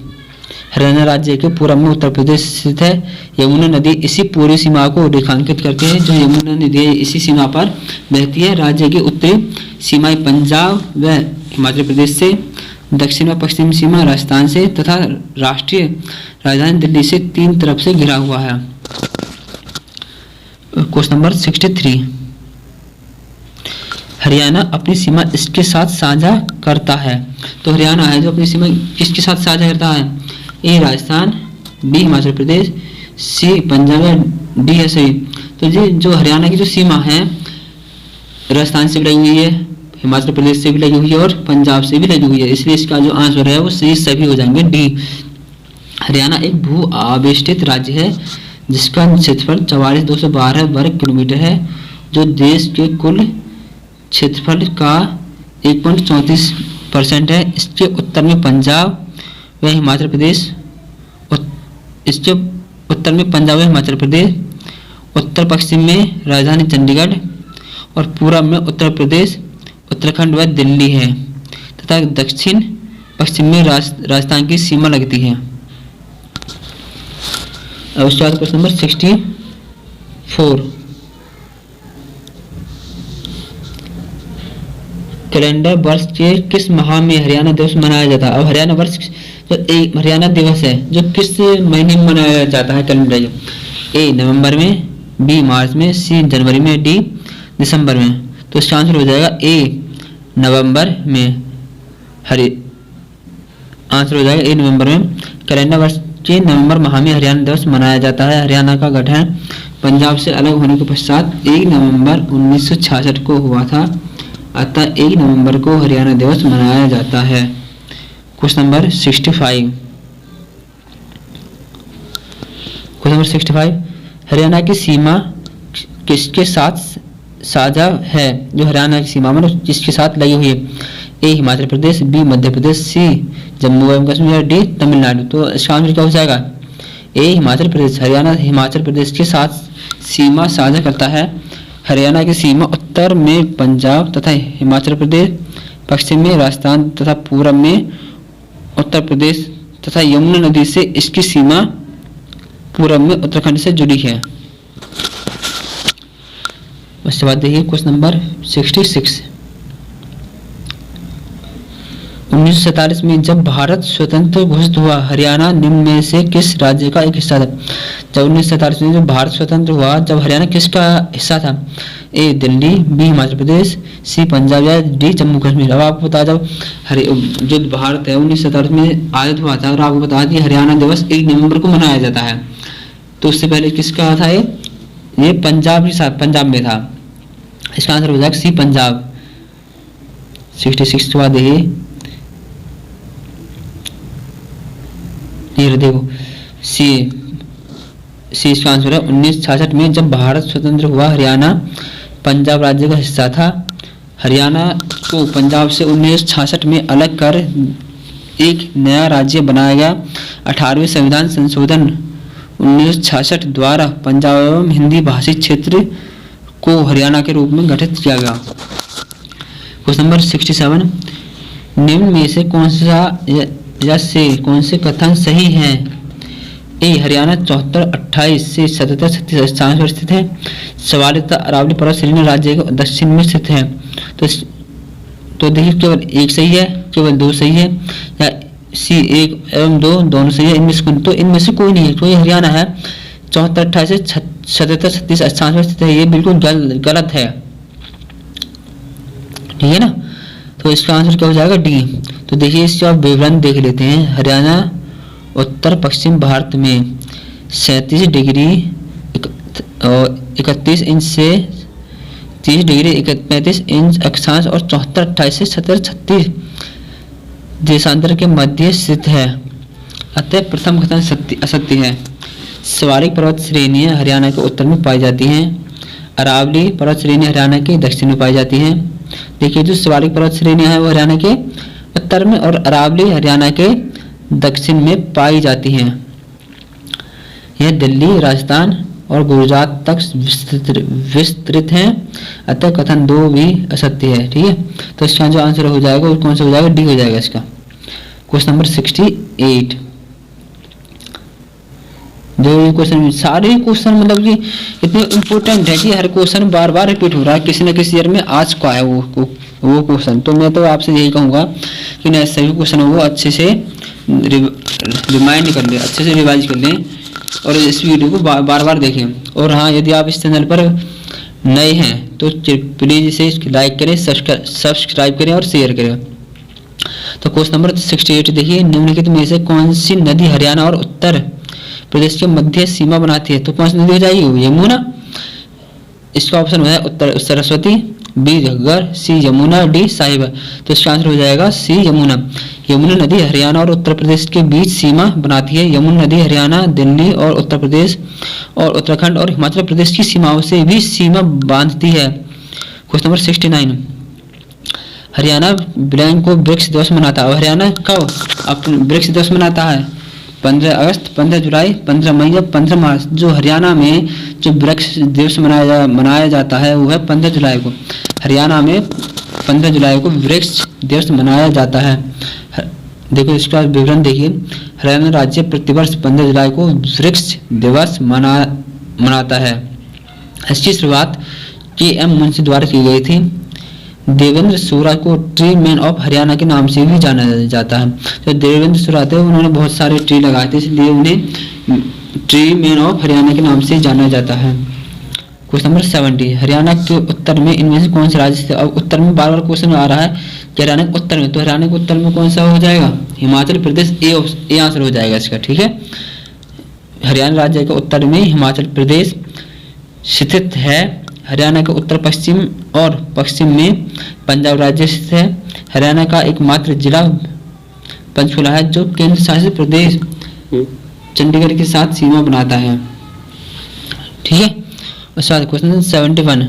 हरियाणा राज्य के पूर्व में उत्तर प्रदेश स्थित है। यमुना नदी इसी पूरी सीमा को रेखांकित करती है। जो यमुना नदी इसी सीमा पर बहती है। राज्य की उत्तरी सीमाएं पंजाब व हिमाचल प्रदेश से, दक्षिण व पश्चिम सीमा राजस्थान से तथा राष्ट्रीय राजधानी दिल्ली से 3 तरफ से घिरा हुआ है। Question number 63। हरियाणा अपनी सीमा इसके साथ साझा करता है। तो हरियाणा है जो अपनी सीमा किसके साथ साझा करता है? ए राजस्थान, बी हिमाचल प्रदेश, सी पंजाब या डी है सही। तो ये जो हरियाणा की जो सीमा है राजस्थान से भी लगी हुई है, हिमाचल प्रदेश से भी लगी हुई है और पंजाब से भी लगी हुई है, इसलिए इसका जो आंसर है वो सही सभी हो जाएंगे डी। हरियाणा एक भू आवेष्टित राज्य है जिसका क्षेत्रफल 44,212 वर्ग किलोमीटर है, जो देश के कुल क्षेत्रफल का 1.34% है। इसके उत्तर में पंजाब व हिमाचल प्रदेश, इसके उत्तर में पंजाब व हिमाचल प्रदेश, उत्तर पश्चिम में राजधानी चंडीगढ़ और पूर्व में उत्तर प्रदेश, उत्तराखंड व दिल्ली है तथा दक्षिण पश्चिम में राजस्थान की सीमा लगती है। अब उसके बाद क्वेश्चन नंबर 64, कैलेंडर वर्ष के किस माह में हरियाणा दिवस मनाया जाता है? अब हरियाणा वर्ष जो हरियाणा दिवस है जो किस महीने में मनाया जाता है कैलेंडर? ए नवंबर में, बी मार्च में, सी जनवरी में, डी दिसंबर में। तो इसका आंसर हो जाएगा ए नवंबर में। आंसर हो जाएगा ए नवंबर में। कैलेंडर वर्ष के नवंबर माह में हरियाणा दिवस मनाया जाता है। हरियाणा का गठन पंजाब से अलग होने के पश्चात 1 नवंबर 1966 को हुआ था, अतः 1 नवंबर को हरियाणा दिवस मनाया जाता है। क्वेश्चन नंबर 65, हरियाणा की सीमा किसके साथ साझा है? जो हरियाणा की सीमा में किसके साथ लगी हुई है? ए हिमाचल प्रदेश, बी मध्य प्रदेश, सी जम्मू एवं कश्मीर, डी तमिलनाडु। तो इसका आंसर क्या हो जाएगा? ए हिमाचल प्रदेश। हरियाणा हिमाचल प्रदेश के साथ सीमा साझा करता है। हरियाणा की सीमा उत्तर में पंजाब तथा हिमाचल प्रदेश, पश्चिम में राजस्थान तथा पूर्व में उत्तर प्रदेश तथा यमुना नदी से इसकी सीमा पूर्व में उत्तराखंड से जुड़ी है। उसके बाद देखिए क्वेश्चन नंबर 66, 1947 में जब भारत स्वतंत्र घोषित हुआ, हरियाणा निम्न में से किस राज्य का एक हिस्सा था? जब 1947 में जब भारत स्वतंत्र हुआ, जब हरियाणा किसका हिस्सा था? ए दिल्ली, बी हिमाचल प्रदेश, सी पंजाब या डी जम्मू कश्मीर। अब आपको बता दो जो भारत है 1947 में आजाद हुआ था और आपको बता दी हरियाणा दिवस 1 नवंबर को मनाया जाता है। तो उससे पहले किसका था? ये पंजाब के साथ, पंजाब में था। इसका आंसर हो जाएगा सी पंजाब। 66 के बाद देखिए ये देखो सी इसका आंसर है 1966 में जब भारत स्वतंत्र हुआ, हरियाणा पंजाब राज्य का हिस्सा था। हरियाणा को पंजाब से 1966 में अलग कर एक नया राज्य बनाया गया। 18वें संविधान संशोधन 1966 द्वारा पंजाब एवं हिंदी भाषी क्षेत्र को हरियाणा के रूप में गठित किया गया। क्वेश्चन नंबर 67, निम्न में से कौन से कथन सही है? ए हरियाणा 74-28 से 77-36 स्थान पर स्थित है। सवाल तथा अरावली पर्वत श्रेणी राज्य के दक्षिण में स्थित है। तो देखिए केवल एक सही है, केवल 2 सही है, या सी 1 एवं 2 दोनों सही है। इनमें से कोई नहीं है। तो ये हरियाणा है 74-28 से 77-36 स्थान पर स्थित है, ये बिल्कुल गलत है। ठीक है ना? तो इसका आंसर क्या हो जाएगा? डी। तो देखिए इसका विवरण देख लेते हैं। हरियाणा उत्तर पश्चिम भारत में 37 डिग्री 31 इंच से 30 डिग्री 35 इंच अक्षांश और 74-28 से 77-36 देशांतर के मध्य स्थित है, अतः प्रथम कथन असत्य है। शिवालिक पर्वत श्रेणियां हरियाणा के उत्तर में पाई जाती हैं। अरावली पर्वत श्रेणी हरियाणा के दक्षिण में पाई जाती हैं। देखिए जो शिवालिक पर्वत श्रेणियां हैं वो हरियाणा के उत्तर में और अरावली हरियाणा के दक्षिण में पाई जाती हैं। यह दिल्ली, राजस्थान और गुजरात तक विस्तृत हैं, अतः कथन 2 भी असत्य है। ठीक है, तो इसका जो आंसर हो जाएगा वो कौन सा हो जाएगा? डी हो जाएगा इसका। क्वेश्चन नंबर 68, जो क्वेश्चन सारे क्वेश्चन मतलब कि इतने इम्पोर्टेंट है कि हर क्वेश्चन बार बार रिपीट हो रहा है, किसी न किसी ईयर में आ चुका है वो क्वेश्चन। तो मैं तो आपसे यही कहूँगा कि ना सभी क्वेश्चन वो अच्छे से रिमाइंड कर लें, अच्छे से रिवाइज कर लें और इस वीडियो को बार बार देखें। और हाँ, यदि आप इस चैनल पर नए हैं तो प्लीज़ इसे लाइक करें, सब्सक्राइब करें और शेयर करें। तो क्वेश्चन नंबर 68 देखिए, निम्नलिखित में से कौन सी नदी हरियाणा और उत्तर प्रदेश के मध्य सीमा बनाती है? तो कौन सी नदी हो जाएगी? यमुना। इसका ऑप्शन हो जाएगा उत्तर सरस्वती, बी घग्गर, सी यमुना, डी साहिब। तो इसका आंसर हो जाएगा सी यमुना। यमुना नदी हरियाणा और उत्तर प्रदेश के बीच सीमा बनाती है। यमुना नदी हरियाणा, दिल्ली और उत्तर प्रदेश और उत्तराखंड और हिमाचल प्रदेश की सीमाओं से भी सीमा बांधती है। क्वेश्चन नंबर 69, हरियाणा ब्लैंक को वृक्ष दिवस मनाता है। हरियाणा कब अपने वृक्ष दिवस मनाता है? 15 अगस्त, 15 जुलाई, 15 मई या 15 मार्च। जो हरियाणा में जो वृक्ष दिवस मनाया जाता है वो है 15 जुलाई को। हरियाणा में 15 जुलाई को वृक्ष दिवस मनाया जाता है। देखो इसका विवरण देखिए। हरियाणा राज्य प्रतिवर्ष 15 जुलाई को वृक्ष दिवस मनाता है। इसकी शुरुआत के.एम. मुंशी द्वारा की गई थी। देवेंद्र सूरा को ट्री मैन ऑफ हरियाणा के नाम से भी जाना जाता है। तो देवेंद्र सूरा थे, उन्होंने बहुत सारे ट्री लगाए थे, इसलिए उन्हें ट्री मैन ऑफ हरियाणा के नाम से जाना जाता है। क्वेश्चन नंबर 70, हरियाणा के उत्तर में इनमें से कौन सा राज्य है? अब उत्तर में बार बार क्वेश्चन आ रहा है कि हरियाणा के उत्तर में, तो हरियाणा के उत्तर में कौन सा हो जाएगा? हिमाचल प्रदेश। ए आंसर हो जाएगा इसका, ठीक है। हरियाणा राज्य के उत्तर में हिमाचल प्रदेश स्थित है। हरियाणा के उत्तर पश्चिम और पश्चिम में पंजाब राज्य स्थित है। हरियाणा का एकमात्र जिला पंचकुला है जो केंद्र शासित प्रदेश चंडीगढ़ के साथ सीमा बनाता है, ठीक है। उसके बाद क्वेश्चन 71,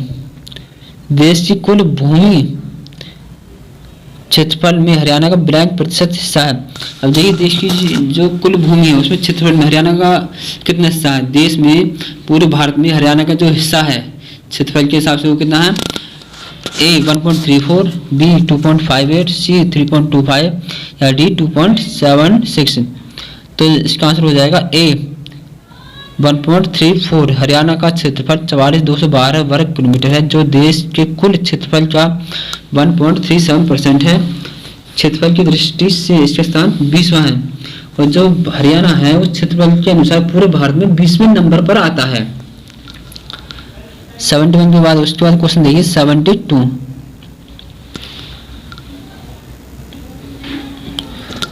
देश की कुल भूमि क्षेत्रफल में हरियाणा का ब्लैंक प्रतिशत हिस्सा है। अब देखिए देश की जो कुल भूमि है उसमें क्षेत्रफल में हरियाणा का कितना हिस्सा है? देश में पूरे भारत में हरियाणा का जो हिस्सा है क्षेत्रफल के हिसाब से वो कितना है? ए 1.34, बी 2.58, सी 3.25 या डी 2.76। तो इसका आंसर हो जाएगा ए 1.34। हरियाणा का क्षेत्रफल 44,212 वर्ग किलोमीटर है जो देश के कुल क्षेत्रफल का 1.37% है। क्षेत्रफल की दृष्टि से इसका स्थान 20वां है और जो हरियाणा है उस क्षेत्रफल के अनुसार पूरे भारत में 20वें नंबर पर आता है। 71 के बाद उसके बाद क्वेश्चन देखिए 72।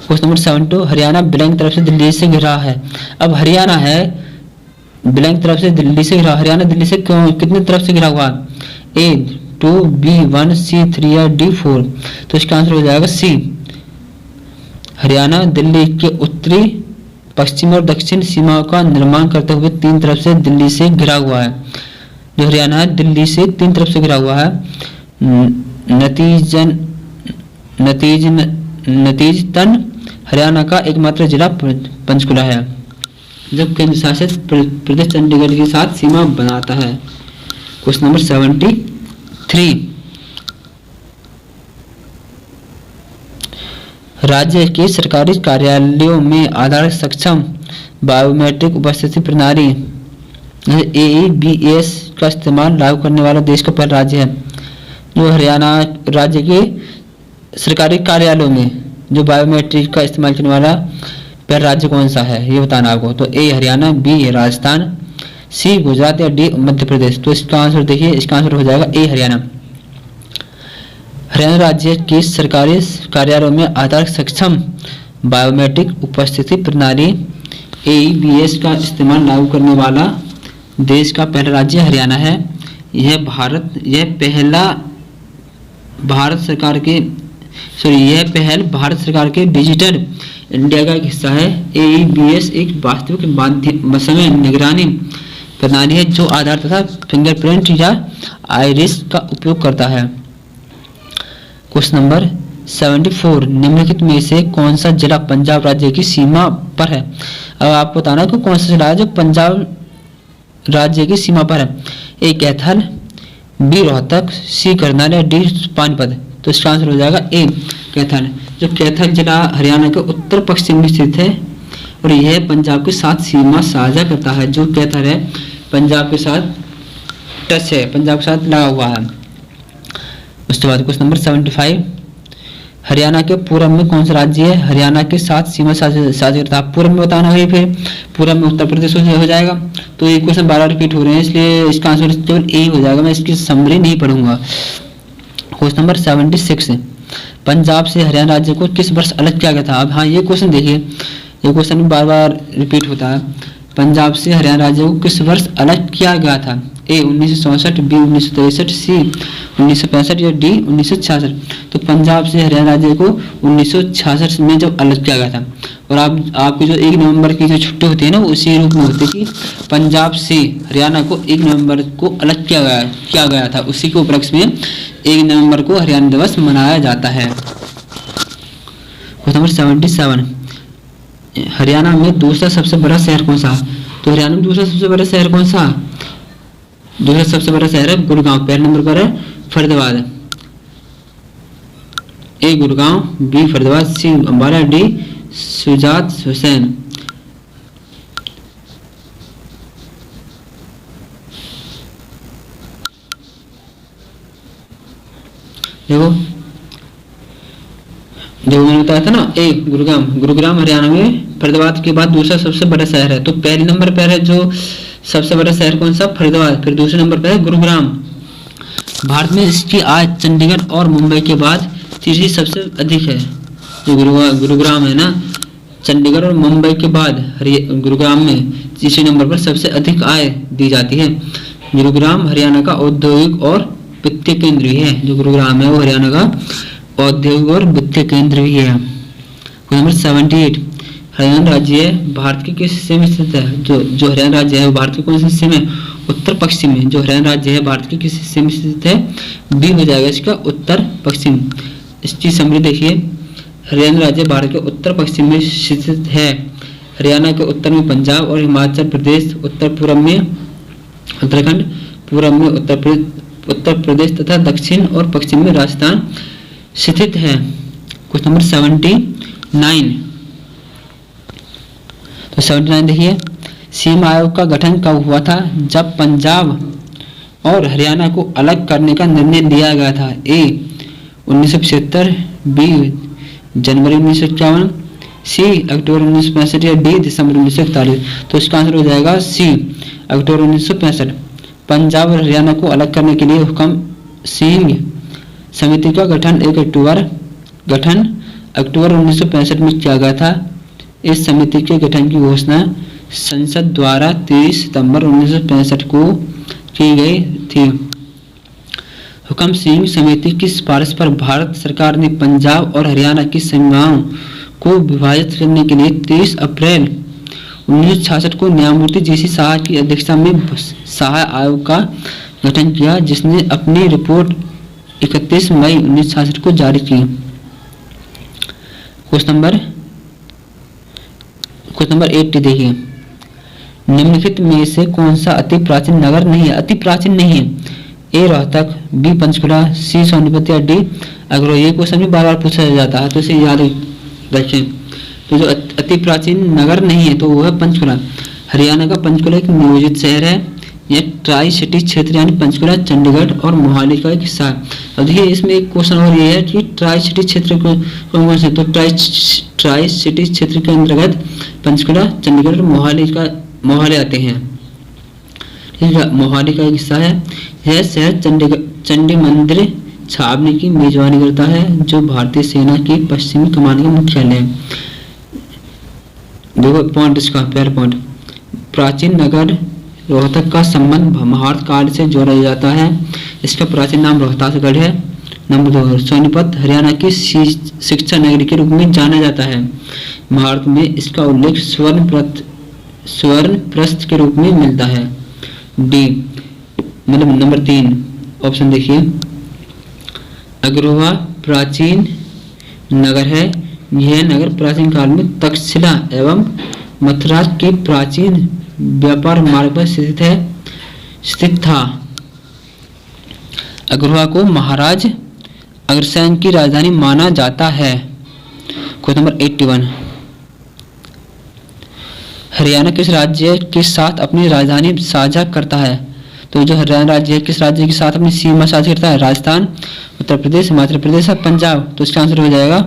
क्वेश्चन नंबर 72, हरियाणा ब्लैंक तरफ से दिल्ली से घिरा है। अब हरियाणा है ब्लैंक तरफ से दिल्ली से घिरा। हरियाणा दिल्ली से कितने तरफ से घिरा हुआ? ए 2, बी 1, सी 3 या डी 4। तो इसका आंसर हो जाएगा सी। हरियाणा दिल्ली के उत्तरी, पश्चिम और दक्षिण सीमाओं का निर्माण करते हुए 3 तरफ से दिल्ली से घिरा हुआ है। जो हरियाणा है दिल्ली से 3 तरफ से घिरा हुआ है। नतीजतन हरियाणा का एकमात्र जिला पंचकुला है जब केंद्र शासित प्रदेश चंडीगढ़ के साथ सीमा बनाता है। क्वेश्चन नंबर 73, राज्य के सरकारी कार्यालयों में आधार सक्षम बायोमेट्रिक उपस्थिति प्रणाली AEBS का इस्तेमाल लागू करने वाला देश का पहला राज्य है। जो हरियाणा राज्य के सरकारी कार्यालयों में जो बायोमेट्रिक का इस्तेमाल करने वाला पहला राज्य कौन सा है ये बताना आपको। तो ए हरियाणा, बी राजस्थान, सी गुजरात या डी मध्य प्रदेश। तो इसका आंसर देखिए, इसका आंसर हो जाएगा ए हरियाणा। हरियाणा राज्य के सरकारी कार्यालयों में आधार सक्षम बायोमेट्रिक उपस्थिति प्रणाली AEBS का इस्तेमाल लागू करने वाला देश का पहला राज्य हरियाणा है। यह पहल भारत सरकार के डिजिटल इंडिया का एक हिस्सा है। AEBS एक वास्तविक समय निगरानी प्रणाली है जो आधार तथा फिंगरप्रिंट या आइरिस का उपयोग करता है। क्वेश्चन नंबर 74, निम्नलिखित में से कौन सा जिला पंजाब राज्य की सीमा पर है? अब आपको बताना कि कौन सा जिला है जो पंजाब राज्य की सीमा पर है। ए कैथल, बी रोहतक, सी करनाल या डी पानीपत। तो इसका आंसर हो जाएगा ए कैथल। जो कैथल जिला हरियाणा के उत्तर पश्चिम में स्थित है और यह पंजाब के साथ सीमा साझा करता है। जो कैथल है पंजाब के साथ टच है, पंजाब के साथ लगा हुआ है। उसके बाद क्वेश्चन नंबर 75, हरियाणा के पूर्व में कौन सा राज्य है हरियाणा के साथ सीमा साझा करता है? पूर्व में बताना है, फिर पूर्व में उत्तर प्रदेश हो जाएगा। तो ये क्वेश्चन बार बार रिपीट हो रहे हैं इसलिए इसका आंसर केवल ए हो जाएगा। मैं इसकी समरी नहीं पढ़ूंगा। क्वेश्चन नंबर 76, पंजाब से हरियाणा राज्य को किस वर्ष अलग किया गया था? अब हाँ ये क्वेश्चन देखिए, ये क्वेश्चन बार बार रिपीट होता है। पंजाब से हरियाणा राज्य को किस वर्ष अलग किया गया था? ए 1964, बी 1963, सी 1965 या डी 1966। तो पंजाब से हरियाणा राज्य को 1966 में जब अलग किया गया था। और आपकी जो 1 नवंबर की जो छुट्टी होती है ना उसी रूप में होती है कि पंजाब से हरियाणा को 1 नवंबर को अलग किया गया था। उसी के उपलक्ष्य में 1 नवंबर को हरियाणा दिवस मनाया जाता है। क्वेश्चन नंबर 77, हरियाणा में दूसरा सबसे बड़ा शहर कौन सा? तो हरियाणा में दूसरा सबसे बड़ा शहर कौन सा? दूसरा सबसे बड़ा शहर है गुड़गांव। पहले नंबर पर है फरीदाबाद। ए गुड़गांव, बी फरीदाबाद, सी अम्बाला, डी शुजात हुसैन। देखो जो मैंने बताया था ना, ए गुरुग्राम, गुरुग्राम हरियाणा में फरीदाबाद के बाद दूसरा सबसे बड़ा शहर है। तो पहले नंबर पर है जो सबसे बड़ा शहर कौन सा, फरीदाबाद, फिर दूसरे नंबर पर है गुरुग्राम। भारत में इसकी आय चंडीगढ़ और मुंबई के बाद तीसरी सबसे अधिक है। जो गुरुग्राम है ना, चंडीगढ़ और मुंबई के बाद गुरुग्राम में तीसरे नंबर पर सबसे अधिक आय दी जाती है। गुरुग्राम हरियाणा का औद्योगिक और वित्तीय केंद्र भी है। जो गुरुग्राम है वो हरियाणा का औद्योगिक और वित्तीय केंद्र भी है। नंबर 78, हरियाणा राज्य भारत के किस हिस्से में स्थित है। जो हरियाणा राज्य है वो भारत के कौन से हिस्से में, उत्तर पश्चिम में। जो हरियाणा राज्य है भारत के किस हिस्से में स्थित है, बी हो जाएगा इसका, उत्तर पश्चिम। इसकी समरी देखिए, हरियाणा राज्य भारत के उत्तर पश्चिम में स्थित है। हरियाणा के उत्तर में पंजाब और हिमाचल प्रदेश, उत्तर पूर्व में उत्तराखंड, पूर्व में उत्तर प्रदेश तथा दक्षिण और पश्चिम में राजस्थान स्थित है। Question number 79। तो 79 देखिए, सीमा आयोग का गठन कब हुआ था, जब पंजाब और हरियाणा को अलग करने का निर्णय लिया गया था। ए 1975, बी जनवरी 1951, सी अक्टूबर 1965 या डी दिसंबर 1941। तो इसका आंसर हो जाएगा सी अक्टूबर 1965। पंजाब और हरियाणा को अलग करने के लिए हुक्म सिंह समिति का गठन अक्टूबर 1965 में किया गया था। इस समिति के गठन की घोषणा संसद द्वारा 30 सितंबर 1965 को की गई थी। हुक्म सिंह समिति की सिफारिश पर भारत सरकार ने पंजाब और हरियाणा की सीमाओं को विभाजित करने के लिए 30 अप्रैल 1966 को न्यायमूर्ति जीसी शाह की अध्यक्षता में शाह आयोग का गठन किया, जिसने अपनी रिपोर्ट 31 मई 1966 को जारी की। क्वेश्चन नंबर 80 देखिए, निम्नलिखित में से कौन सा अति प्राचीन नगर नहीं है, अति प्राचीन नहीं है। ए रोहतक, बी पंचकुला, सी सोनीपत या डी अग्रवाल। ये क्वेश्चन भी बार बार पूछा जाता है तो इसे याद रखें। तो जो अति प्राचीन नगर नहीं है तो वो है पंचकुला। हरियाणा का पंचकुला एक नियोजित शहर है। यह ट्राई सिटी क्षेत्र यानी पंचकुला, चंडीगढ़ और मोहाली का एक हिस्सा है। अब देखिए इसमें एक क्वेश्चन और ये है कि ट्राई सिटी क्षेत्र कौन कौन से, तो ट्राई सिटी क्षेत्र के अंतर्गत पंचकुला, चंडीगढ़ और मोहाली आते हैं। ठीक है, मोहाली का एक हिस्सा है। यह शहर चंडी मंदिर छावनी की मेजबानी करता है, जो भारतीय सेना की पश्चिमी कमान का मुख्यालय है। देखो पॉइंट इसका पहला पॉइंट, प्राचीन नगर रोहतक का संबंध महाभारत काल से जोड़ा जाता है। इसका प्राचीन नाम रोहतासगढ़ है। नंबर 2, सोनीपत हरियाणा की शिक्षा नगरी के रूप में जाना जाता है। महाभारत में इसका उल्लेख स्वर्ण प्रस्थ के रूप में मिलता है। डी मतलब नंबर 3 ऑप्शन देखिए, अग्रवा प्राचीन नगर है। यह नगर प्राचीन काल में तक्षशिला एवं मथुरा के प्राचीन व्यापार मार्ग पर स्थित था। अग्रवा को महाराज अग्रसेन की राजधानी माना जाता है। क्वेश्चन नंबर 81, हरियाणा किस राज्य के साथ अपनी राजधानी साझा करता है। तो जो हरियाणा राज्य है किस राज्य के साथ अपनी सीमा साझा करता है, राजस्थान, उत्तर प्रदेश, हिमाचल प्रदेश और पंजाब। तो इसका आंसर हो जाएगा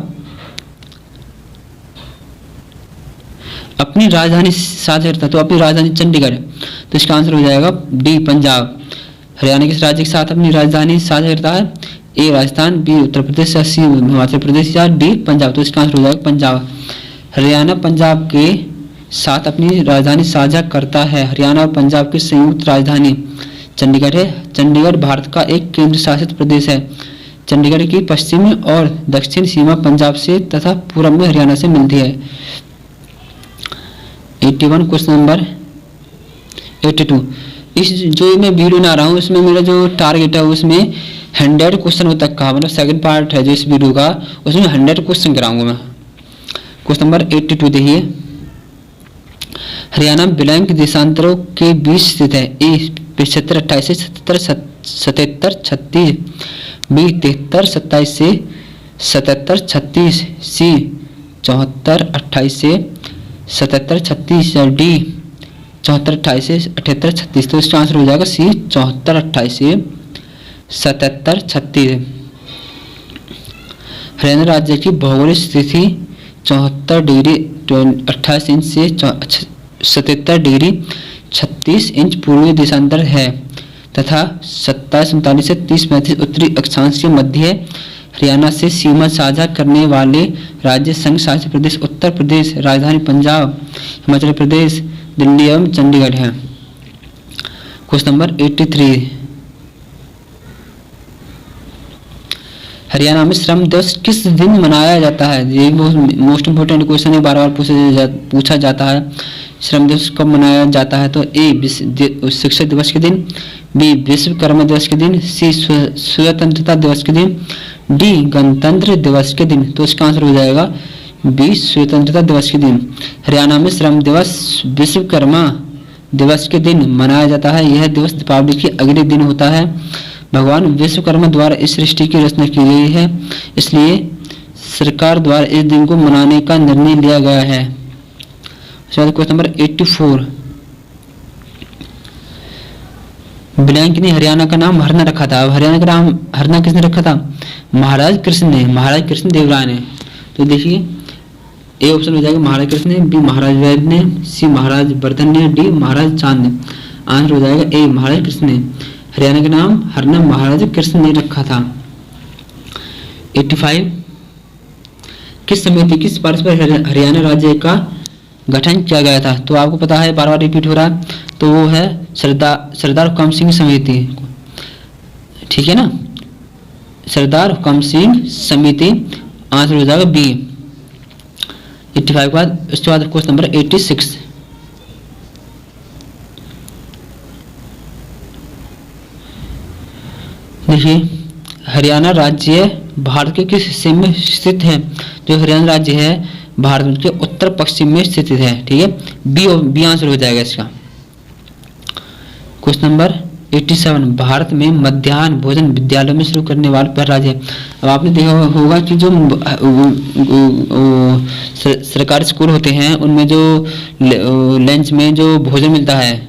अपनी राजधानी साझा करता है, तो अपनी राजधानी चंडीगढ़। तो इसका आंसर हो जाएगा डी पंजाब। हरियाणा किस राज्य के साथ अपनी राजधानी साझा करता है, ए राजस्थान, बी उत्तर प्रदेश या सी हिमाचल प्रदेश या डी पंजाब। तो इसका आंसर हो जाएगा पंजाब। हरियाणा पंजाब के साथ अपनी राजधानी साझा करता है। हरियाणा और पंजाब की संयुक्त राजधानी चंडीगढ़ है। चंडीगढ़ भारत का एक केंद्र शासित प्रदेश है। चंडीगढ़ की पश्चिमी और दक्षिण सीमा पंजाब से तथा पूर्व में हरियाणा से मिलती है। 81 क्वेश्चन नंबर 82, इस जो मैं वीडियो बना रहा हूँ इसमें मेरा जो टारगेट है उसमें 100 क्वेश्चन तक का, मतलब सेकंड पार्ट है जो इस वीडियो का, उसमें 100 क्वेश्चन कराऊंगा मैं। क्वेश्चन नंबर 82 देखिए, हरियाणा बिलैंक देशांतरों के बीच स्थित है। ए 75, 28 से 77, 77, 36, बी 73, 27 से 77-36, सी 74-28 से 77-36, डी 74-28 से 78-36। तो इसका आंसर हो जाएगा सी 74-28 से 77-36। हरियाणा राज्य की भौगोलिक स्थिति 74 डिग्री 28 इंच से 77 डिग्री 36 इंच पूर्वी देशांतर है तथा 27-39 से 30-35 उत्तरी अक्षांश के मध्य हरियाणा से सीमा साझा करने वाले राज्य संघ शासित प्रदेश उत्तर प्रदेश, राजधानी पंजाब, हिमाचल प्रदेश, दिल्ली एवं चंडीगढ़ है। क्वेश्चन नंबर 83, हरियाणा में श्रम दिवस किस दिन मनाया जाता है? ये मोस्ट इंपोर्टेंट क्वेश्चन है, बार बार पूछा जाता है। श्रम दिवस कब मनाया जाता है? तो ए शिक्षक दिवस के दिन, बी विश्वकर्मा दिवस के दिन, सी स्वतंत्रता दिवस के दिन, डी गणतंत्र दिवस के दिन। तो इसका आंसर हो जाएगा बी स्वतंत्रता दिवस के दिन। हरियाणा में श्रम दिवस विश्वकर्मा दिवस के दिन मनाया जाता है। यह दिवस दीपावली के अगले दिन होता है। भगवान विश्वकर्मा द्वारा इस सृष्टि की रचना की गई है, इसलिए सरकार द्वारा इस दिन को मनाने का निर्णय लिया गया है। क्वेश्चन नंबर 84, ब्लैंक ने हरियाणा का नाम हरना रखा था। अब हरियाणा का नाम हरना किसने रखा था? महाराज कृष्ण ने, महाराज कृष्ण देव राय ने। तो देखिए ए ऑप्शन हो जाएगा महाराज कृष्ण ने, बी महाराज वैद ने, सी महाराज वर्धन ने, डी महाराज चांद ने। आंसर हो जाएगा ए महाराज कृष्ण ने। हरियाणा का नाम हरना महाराज कृष्ण ने रखा था। 85, किस समिति की सिफारिश पर हरियाणा राज्य का गठन किया गया था? तो आपको पता है, बार बार रिपीट हो रहा है, तो वो है सरदार हुकम सिंह समिति। ठीक है ना, सरदार हुकम सिंह समिति। आंसर हो जाएगा बी 85 के बाद। उसके बाद क्वेश्चन नंबर 86, देखिए हरियाणा राज्य भारत के किस हिस्से में स्थित है? जो हरियाणा राज्य है भारत के उत्तर पश्चिम में स्थित है। ठीक है, बी आंसर हो जाएगा इसका। क्वेश्चन नंबर 87, भारत में मध्याह्न भोजन विद्यालयों में शुरू करने वाला पहला राज्य है। अब आपने देखा होगा कि जो सरकारी स्कूल होते हैं उनमें जो लंच में जो भोजन मिलता है,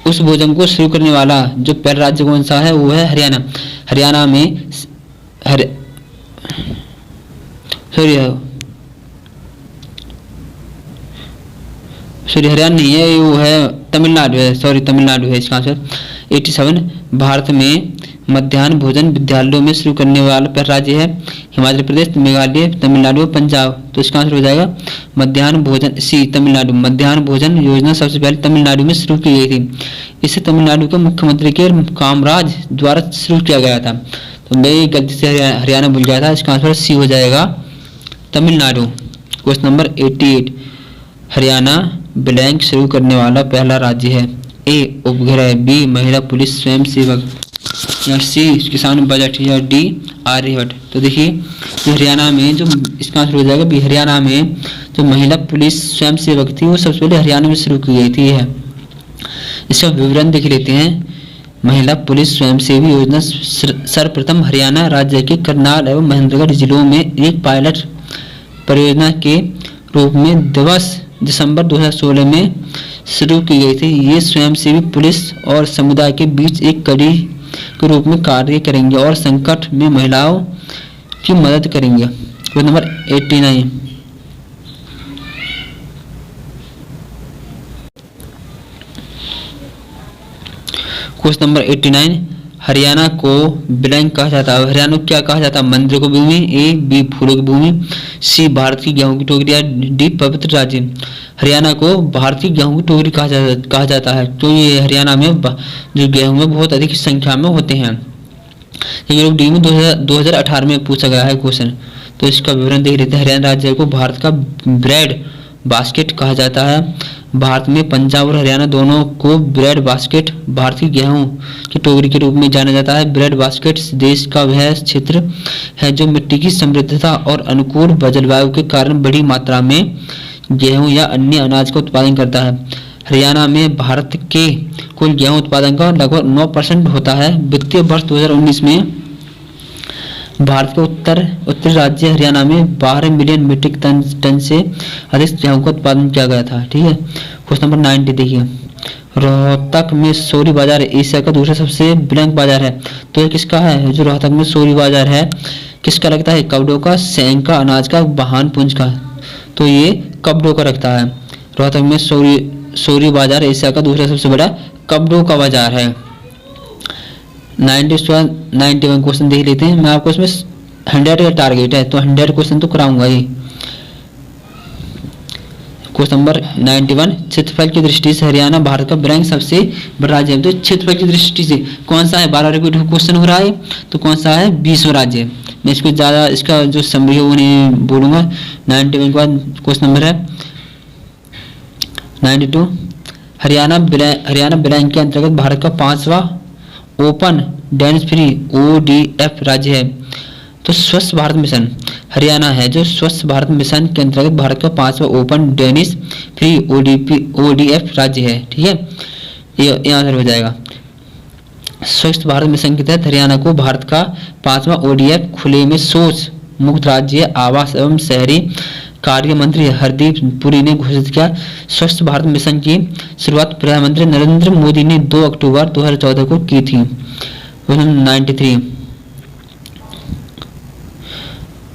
उस भोजन को शुरू करने वाला जो पहला राज्य कौन सा है? वो है हरियाणा। हरियाणा में सॉरी हरियाणा नहीं है, वो है तमिलनाडु है, सॉरी तमिलनाडु है इसका आंसर। 87, भारत में मध्याह्न भोजन विद्यालयों में शुरू करने वाला पहला राज्य है हिमाचल प्रदेश, मेघालय, तमिलनाडु, पंजाब। तो इसका आंसर हो जाएगा मध्याह्न भोजन, सी तमिलनाडु। मध्याह्न भोजन योजना सबसे पहले तमिलनाडु में शुरू की गई थी। इसे तमिलनाडु के मुख्यमंत्री के कामराज द्वारा शुरू किया गया था। तो मैं गलती से हरियाणा भूल गया था, इसका आंसर सी हो जाएगा Tamil Nadu. Question number 88, Haryana blank शुरू करने वाला पहला राज्य है। ए उपग्रह, बी महिला पुलिस स्वयं सेवक, या सी किसान बजट, या डी आर्यभट्ट। तो देखिए जो हरियाणा में जो इसका आंसर हो जाएगा बी। हरियाणा में जो महिला पुलिस स्वयं सेवक थी वो सबसे पहले हरियाणा में शुरू की गई थी। है इसका विवरण देख लेते हैं। महिला पुलिस स्वयंसेवी योजना सर्वप्रथम हरियाणा राज्य के करनाल एवं महेंद्रगढ़ जिलों में एक पायलट परियोजना के रूप में 10 दिसंबर 2016 में शुरू की गई थी। ये स्वयंसेवी पुलिस और समुदाय के बीच एक कड़ी के रूप में कार्य करेंगे और संकट में महिलाओं की मदद करेंगे। Question number 89, question number 89, Haryana को ब्लैंक कहा जाता है। हरियाणा को क्या कहा जाता है? मंदिरों की भूमि, ए बी फूलों की भूमि, सी भारत की गेहूं की टोकरी, या डी पवित्र राज्य। हरियाणा को भारतीय गेहूं की टोकरी कहा जाता है। तो ये हरियाणा में जो गेहूं में बहुत अधिक संख्या में होते हैं। ये डी में 2018 में पूछा गया है क्वेश्चन। तो इसका विवरण देख लेते हैं। हरियाणा राज्य को भारत का ब्रेड बास्केट कहा जाता है। भारत में पंजाब और हरियाणा दोनों को ब्रेड बास्केट, भारतीय गेहूं की टोकरी के रूप में जाना जाता है। ब्रेड बास्केट देश का वह क्षेत्र है जो मिट्टी की समृद्धता और अनुकूल जलवायु के कारण बड़ी मात्रा में गेहूं या अन्य अनाज का उत्पादन करता है। हरियाणा में भारत के कुल गेहूं उत्पादन का लगभग 9% होता है। वित्तीय वर्ष 2019 में भारत के उत्तरी राज्य हरियाणा में 12 मिलियन मीट्रिक टन से अधिक गेहूं का उत्पादन किया गया था। ठीक है, क्वेश्चन नंबर 90 देखिए, रोहतक में सोरी बाजार एशिया का दूसरा सबसे बड़ा बाजार है, तो ये किसका है? जो रोहतक में सोरी बाजार है किसका लगता है? कपड़ों का, सेंग का, अनाज का, बहानपुंज का, तो ये कपड़ों का रखता है। रोहतक में सोरी बाजार एशिया का दूसरा सबसे बड़ा कपड़ों का बाजार है। 91 क्वेश्चन देख लेते हैं। मैं आपको इसमें 100 का टारगेट है तो 100 क्वेश्चन तो कराऊंगा ही। क्वेश्चन नंबर 91, क्षेत्रफल की दृष्टि से हरियाणा भारत का रैंक सबसे बड़ा राज्य है। तो क्षेत्रफल की दृष्टि से कौन सा है? 12 रिपीट क्वेश्चन हो रहा है, तो कौन सा है? 20वां राज्य। मैं इसको ज़्यादा इसका जो समरी है वो नहीं बोलूँगा। 91 के बाद क्वेश्चन नंबर है 92, हरियाणा ब्लैंक के अंतर्गत भारत का 5वां ओपन डेनिस फ्री ODF राज्य है। तो स्वच्छ भारत मिशन हरियाणा है जो स्वच्छ भारत मिशन के अंतर्गत भारत का 5वां ओपन डेनिस फ्री ODF राज्य है। ठीक है, ये आंसर हो जाएगा। स्वच्छ भारत मिशन के तहत हरियाणा को भारत का 5वां ODF खुले में शौच मुक्त राज्य आवास एवं शहरी कार्य मंत्री हरदीप पुरी ने घोषित किया। स्वच्छ भारत मिशन की शुरुआत प्रधानमंत्री नरेंद्र मोदी ने 2 अक्टूबर 2014 को की थी। 93,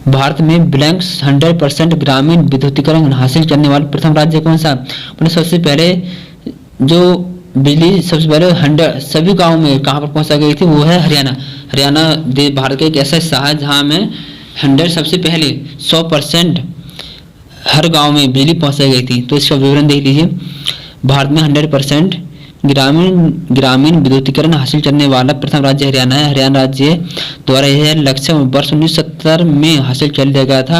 भारत में ब्लैंक 100% ग्रामीण विद्युतीकरण हासिल करने वाला प्रथम राज्य कौन सा? मतलब सबसे पहले जो बिजली सबसे पहले 100 सभी गाँव में कहाँ पर पहुँचा गई थी? वो है हरियाणा। हरियाणा भारत का एक ऐसा हिस्सा है जहाँ में 100 सबसे पहले 100% हर गांव में बिजली पहुंचाई गई थी। तो इसका विवरण देख लीजिए। भारत में 100% ग्रामीण विद्युतीकरण हासिल करने वाला प्रथम राज्य हरियाणा है। हरियाणा राज्य द्वारा यह लक्ष्य वर्ष 1970 में हासिल कर लिया गया था।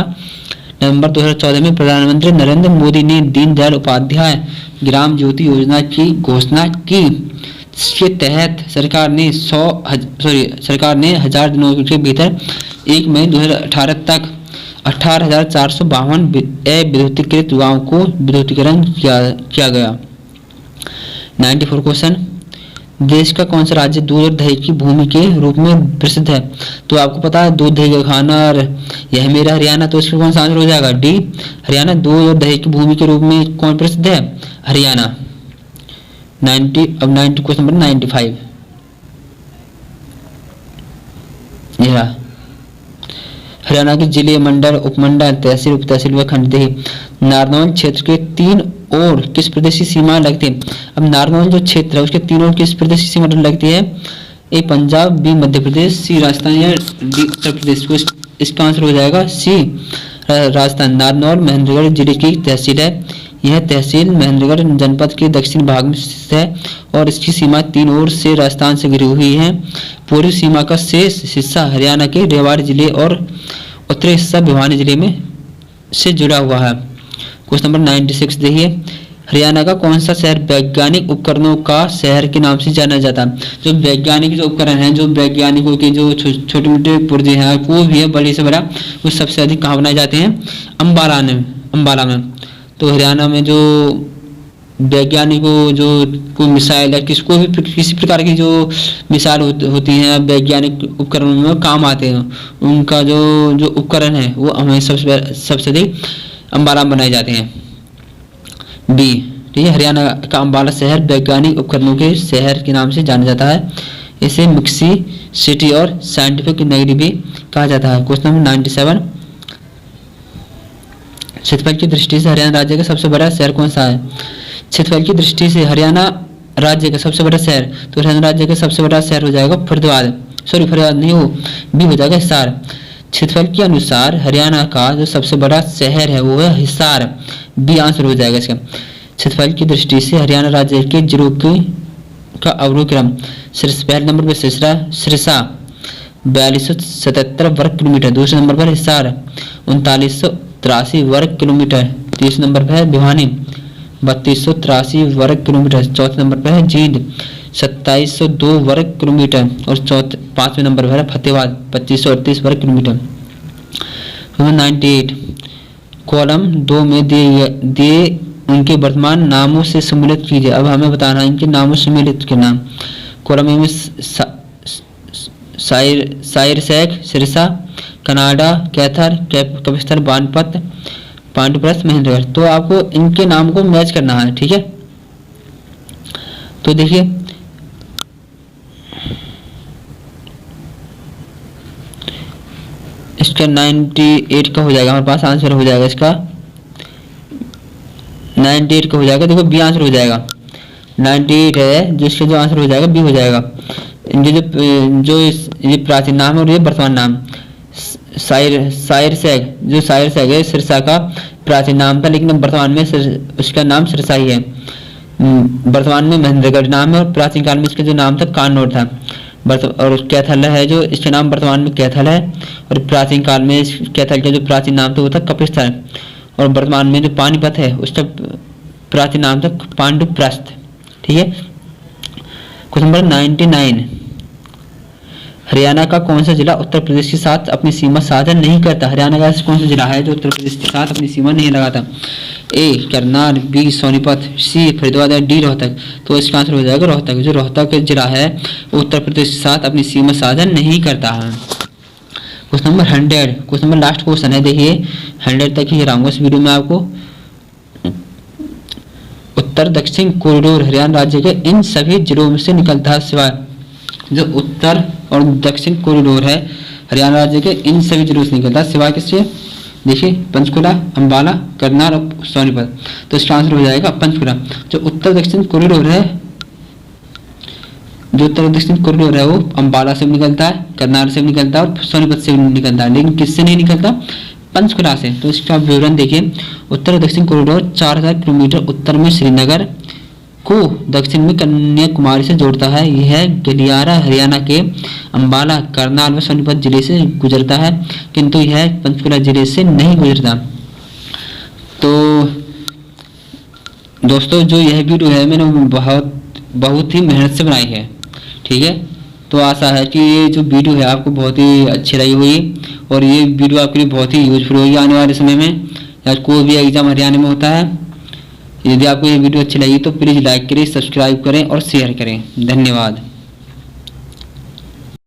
नवंबर 2014 में प्रधानमंत्री नरेंद्र मोदी ने दीनदयाल उपाध्याय ग्राम ज्योति योजना की घोषणा की। इसके तहत सरकार ने 1000 दिनों के भीतर 1 मई 2018 तक 18,452 अविद्युतीकृत गाँव को विद्युतीकरण किया गया। 94 क्वेश्चन, देश का कौन सा राज्य दूध और दही की भूमि के रूप में प्रसिद्ध है? तो आपको पता है दूध दही का खाना और यह मेरा हरियाणा, तो इसका कौन सा आंसर हो जाएगा? डी, हरियाणा दूध और दही की भूमि के रूप में कौन प्रसिद्ध है? हरियाणा। 90 क्वेश्चन नंबर 95, यह हरियाणा के जिले, मंडल, उपमंडल, तहसील, उप तहसील व खंड नारनौल क्षेत्र के 3 और किस प्रदेश की सीमा लगती है? अब नारनौल जो क्षेत्र है उसके 3 और किस प्रदेश की सीमा लगती है? ए पंजाब, बी मध्य प्रदेश, सी राजस्थान या डी उत्तर प्रदेश। को इसका आंसर हो जाएगा सी राजस्थान। नारनौल महेंद्रगढ़ जिले की तहसील है। यह तहसील महेंद्रगढ़ जनपद के दक्षिण भाग में स्थित है और इसकी सीमा 3 ओर से राजस्थान से घिरी हुई है। पूर्वी सीमा का शेष हिस्सा हरियाणा के रेवाड़ी जिले और उत्तरी हिस्सा भिवानी जिले में से जुड़ा हुआ है। क्वेश्चन नंबर 96 देखिए, हरियाणा का कौन सा शहर वैज्ञानिक उपकरणों का शहर के नाम से जाना जाता है? जो वैज्ञानिक जो उपकरण हैं, जो वैज्ञानिकों के जो छोटे मोटे पुर्जे हैं, कोई भी है बड़े से बड़ा, वो सबसे अधिक कहाँ बनाए जाते हैं? अम्बाला में। तो हरियाणा में जो वैज्ञानिकों जो कोई मिसाइल या किसी प्रकार की जो मिसाइल होती हैं वैज्ञानिक उपकरणों में काम आते हैं, उनका जो उपकरण है वो हमें सबसे अधिक अम्बाला में बनाए जाते हैं। बी, ठीक है, हरियाणा का अम्बाला शहर वैज्ञानिक उपकरणों के शहर के नाम से जाना जाता है। इसे मिक्सी सिटी और साइंटिफिक नगरी भी कहा जाता है। क्वेश्चन नंबर 97, क्षेत्रफल की दृष्टि से हरियाणा राज्य का सबसे बड़ा शहर कौन सा है? क्षेत्रफल की दृष्टि से हरियाणा राज्य का सबसे बड़ा शहर, तो हरियाणा राज्य का सबसे बड़ा शहर हो जाएगा फरीदाबाद नहीं हो, बी हो जाएगा हिसार। क्षेत्रफल के अनुसार हरियाणा का जो सबसे बड़ा शहर है वो है हिसार, बी आंसर हो जाएगा इसका। क्षेत्रफल की दृष्टि से हरियाणा राज्य के जिलों का अवरोक्रम पहले नंबर पर सिरसा 4277 वर्ग किलोमीटर, दूसरे नंबर पर हिसार 3983 वर्ग किलोमीटर, तीसरे नंबर पर है भिवानी 3283 वर्ग किलोमीटर, चौथे नंबर पर है जींद 2702 वर्ग किलोमीटर और पांचवें नंबर पर है फतेहाबाद 2538 वर्ग किलोमीटर। 98 कॉलम 2 में दिए उनके वर्तमान नामों से सम्मिलित कीजिए। अब हमें बताना है इनके नामों से सम्मिलित के नाम। कॉलम में साइरसैग सिरसा, कनाडा, कैथर, कपिस्थल, बानपत, पांडुप्रस्थ, महेंद्रगढ़। तो आपको इनके नाम को मैच करना है, ठीक है। तो देखिए इसका 98 का हो जाएगा, हमारे पास आंसर हो जाएगा इसका 98 का हो जाएगा। देखो बी आंसर हो जाएगा, 98 है जिसका जो आंसर हो जाएगा बी हो जाएगा। ये प्राचीन नाम है और ये वर्तमान नाम। साइरसैग है सिरसा का प्राचीन नाम था, लेकिन वर्तमान में उसका नाम सिरसा ही है। वर्तमान में महेंद्रगढ़ नाम है और प्राचीन काल में इसका जो नाम था कान्नौर था। और कैथल है जो इसका नाम वर्तमान में कैथल है, और प्राचीन काल में कैथल का जो प्राचीन नाम था वो था कपिस्थल, और वर्तमान में जो पानीपत है उसका प्राचीन नाम था पांडुप्रस्थ, ठीक है। क्वेश्चन नंबर 99, हरियाणा का कौन सा जिला उत्तर प्रदेश के साथ अपनी सीमा साझा नहीं करता? हरियाणा का कौन सा जिला है जो उत्तर प्रदेश के साथ अपनी सीमा नहीं लगाता? ए करनाल, बी सोनीपत, सी फरीदाबाद, डी रोहतक। तो इसका आंसर हो जाएगा रोहतक। जो रोहतक जिला है वो उत्तर प्रदेश के साथ अपनी सीमा साझा नहीं करता है। Question number 100, question number last question है, देखिए 100 तक ही रहूंगा इस वीडियो में आपको। उत्तर दक्षिण कॉरिडोर हरियाणा राज्य के इन सभी जिलों में से निकलता है, सिवाय जो उत्तर और दक्षिण कॉरिडोर है हरियाणा राज्य के इन सभी जिलों से निकलता है, सिवाय किससे? देखिए पंचकुला, अंबाला, करनाल और सोनीपत। तो इसका आंसर हो जाएगा पंचकुला। जो उत्तर दक्षिण कॉरिडोर है वो अंबाला से भी निकलता है, करनाल से भी निकलता है और सोनीपत से भी निकलता है, लेकिन किससे नहीं निकलता? पंचकुला से। तो इसका विवरण देखिए, उत्तर और दक्षिण कॉरिडोर 4000 किलोमीटर उत्तर में श्रीनगर को दक्षिण में कन्याकुमारी से जोड़ता है। यह गलियारा हरियाणा के अंबाला, करनाल व सोनीपत जिले से गुजरता है, किंतु यह पंचकुला जिले से नहीं गुजरता। तो दोस्तों जो यह वीडियो है मैंने बहुत ही मेहनत से बनाई है, ठीक है। तो आशा है कि ये जो वीडियो है आपको बहुत ही अच्छी लगी हुई और ये वीडियो आपके लिए बहुत ही यूजफुल होगी आने वाले समय में, या कोई भी एग्जाम हरियाणा में होता है। यदि आपको ये वीडियो अच्छी लगी तो प्लीज़ लाइक करें, सब्सक्राइब करें और शेयर करें। धन्यवाद।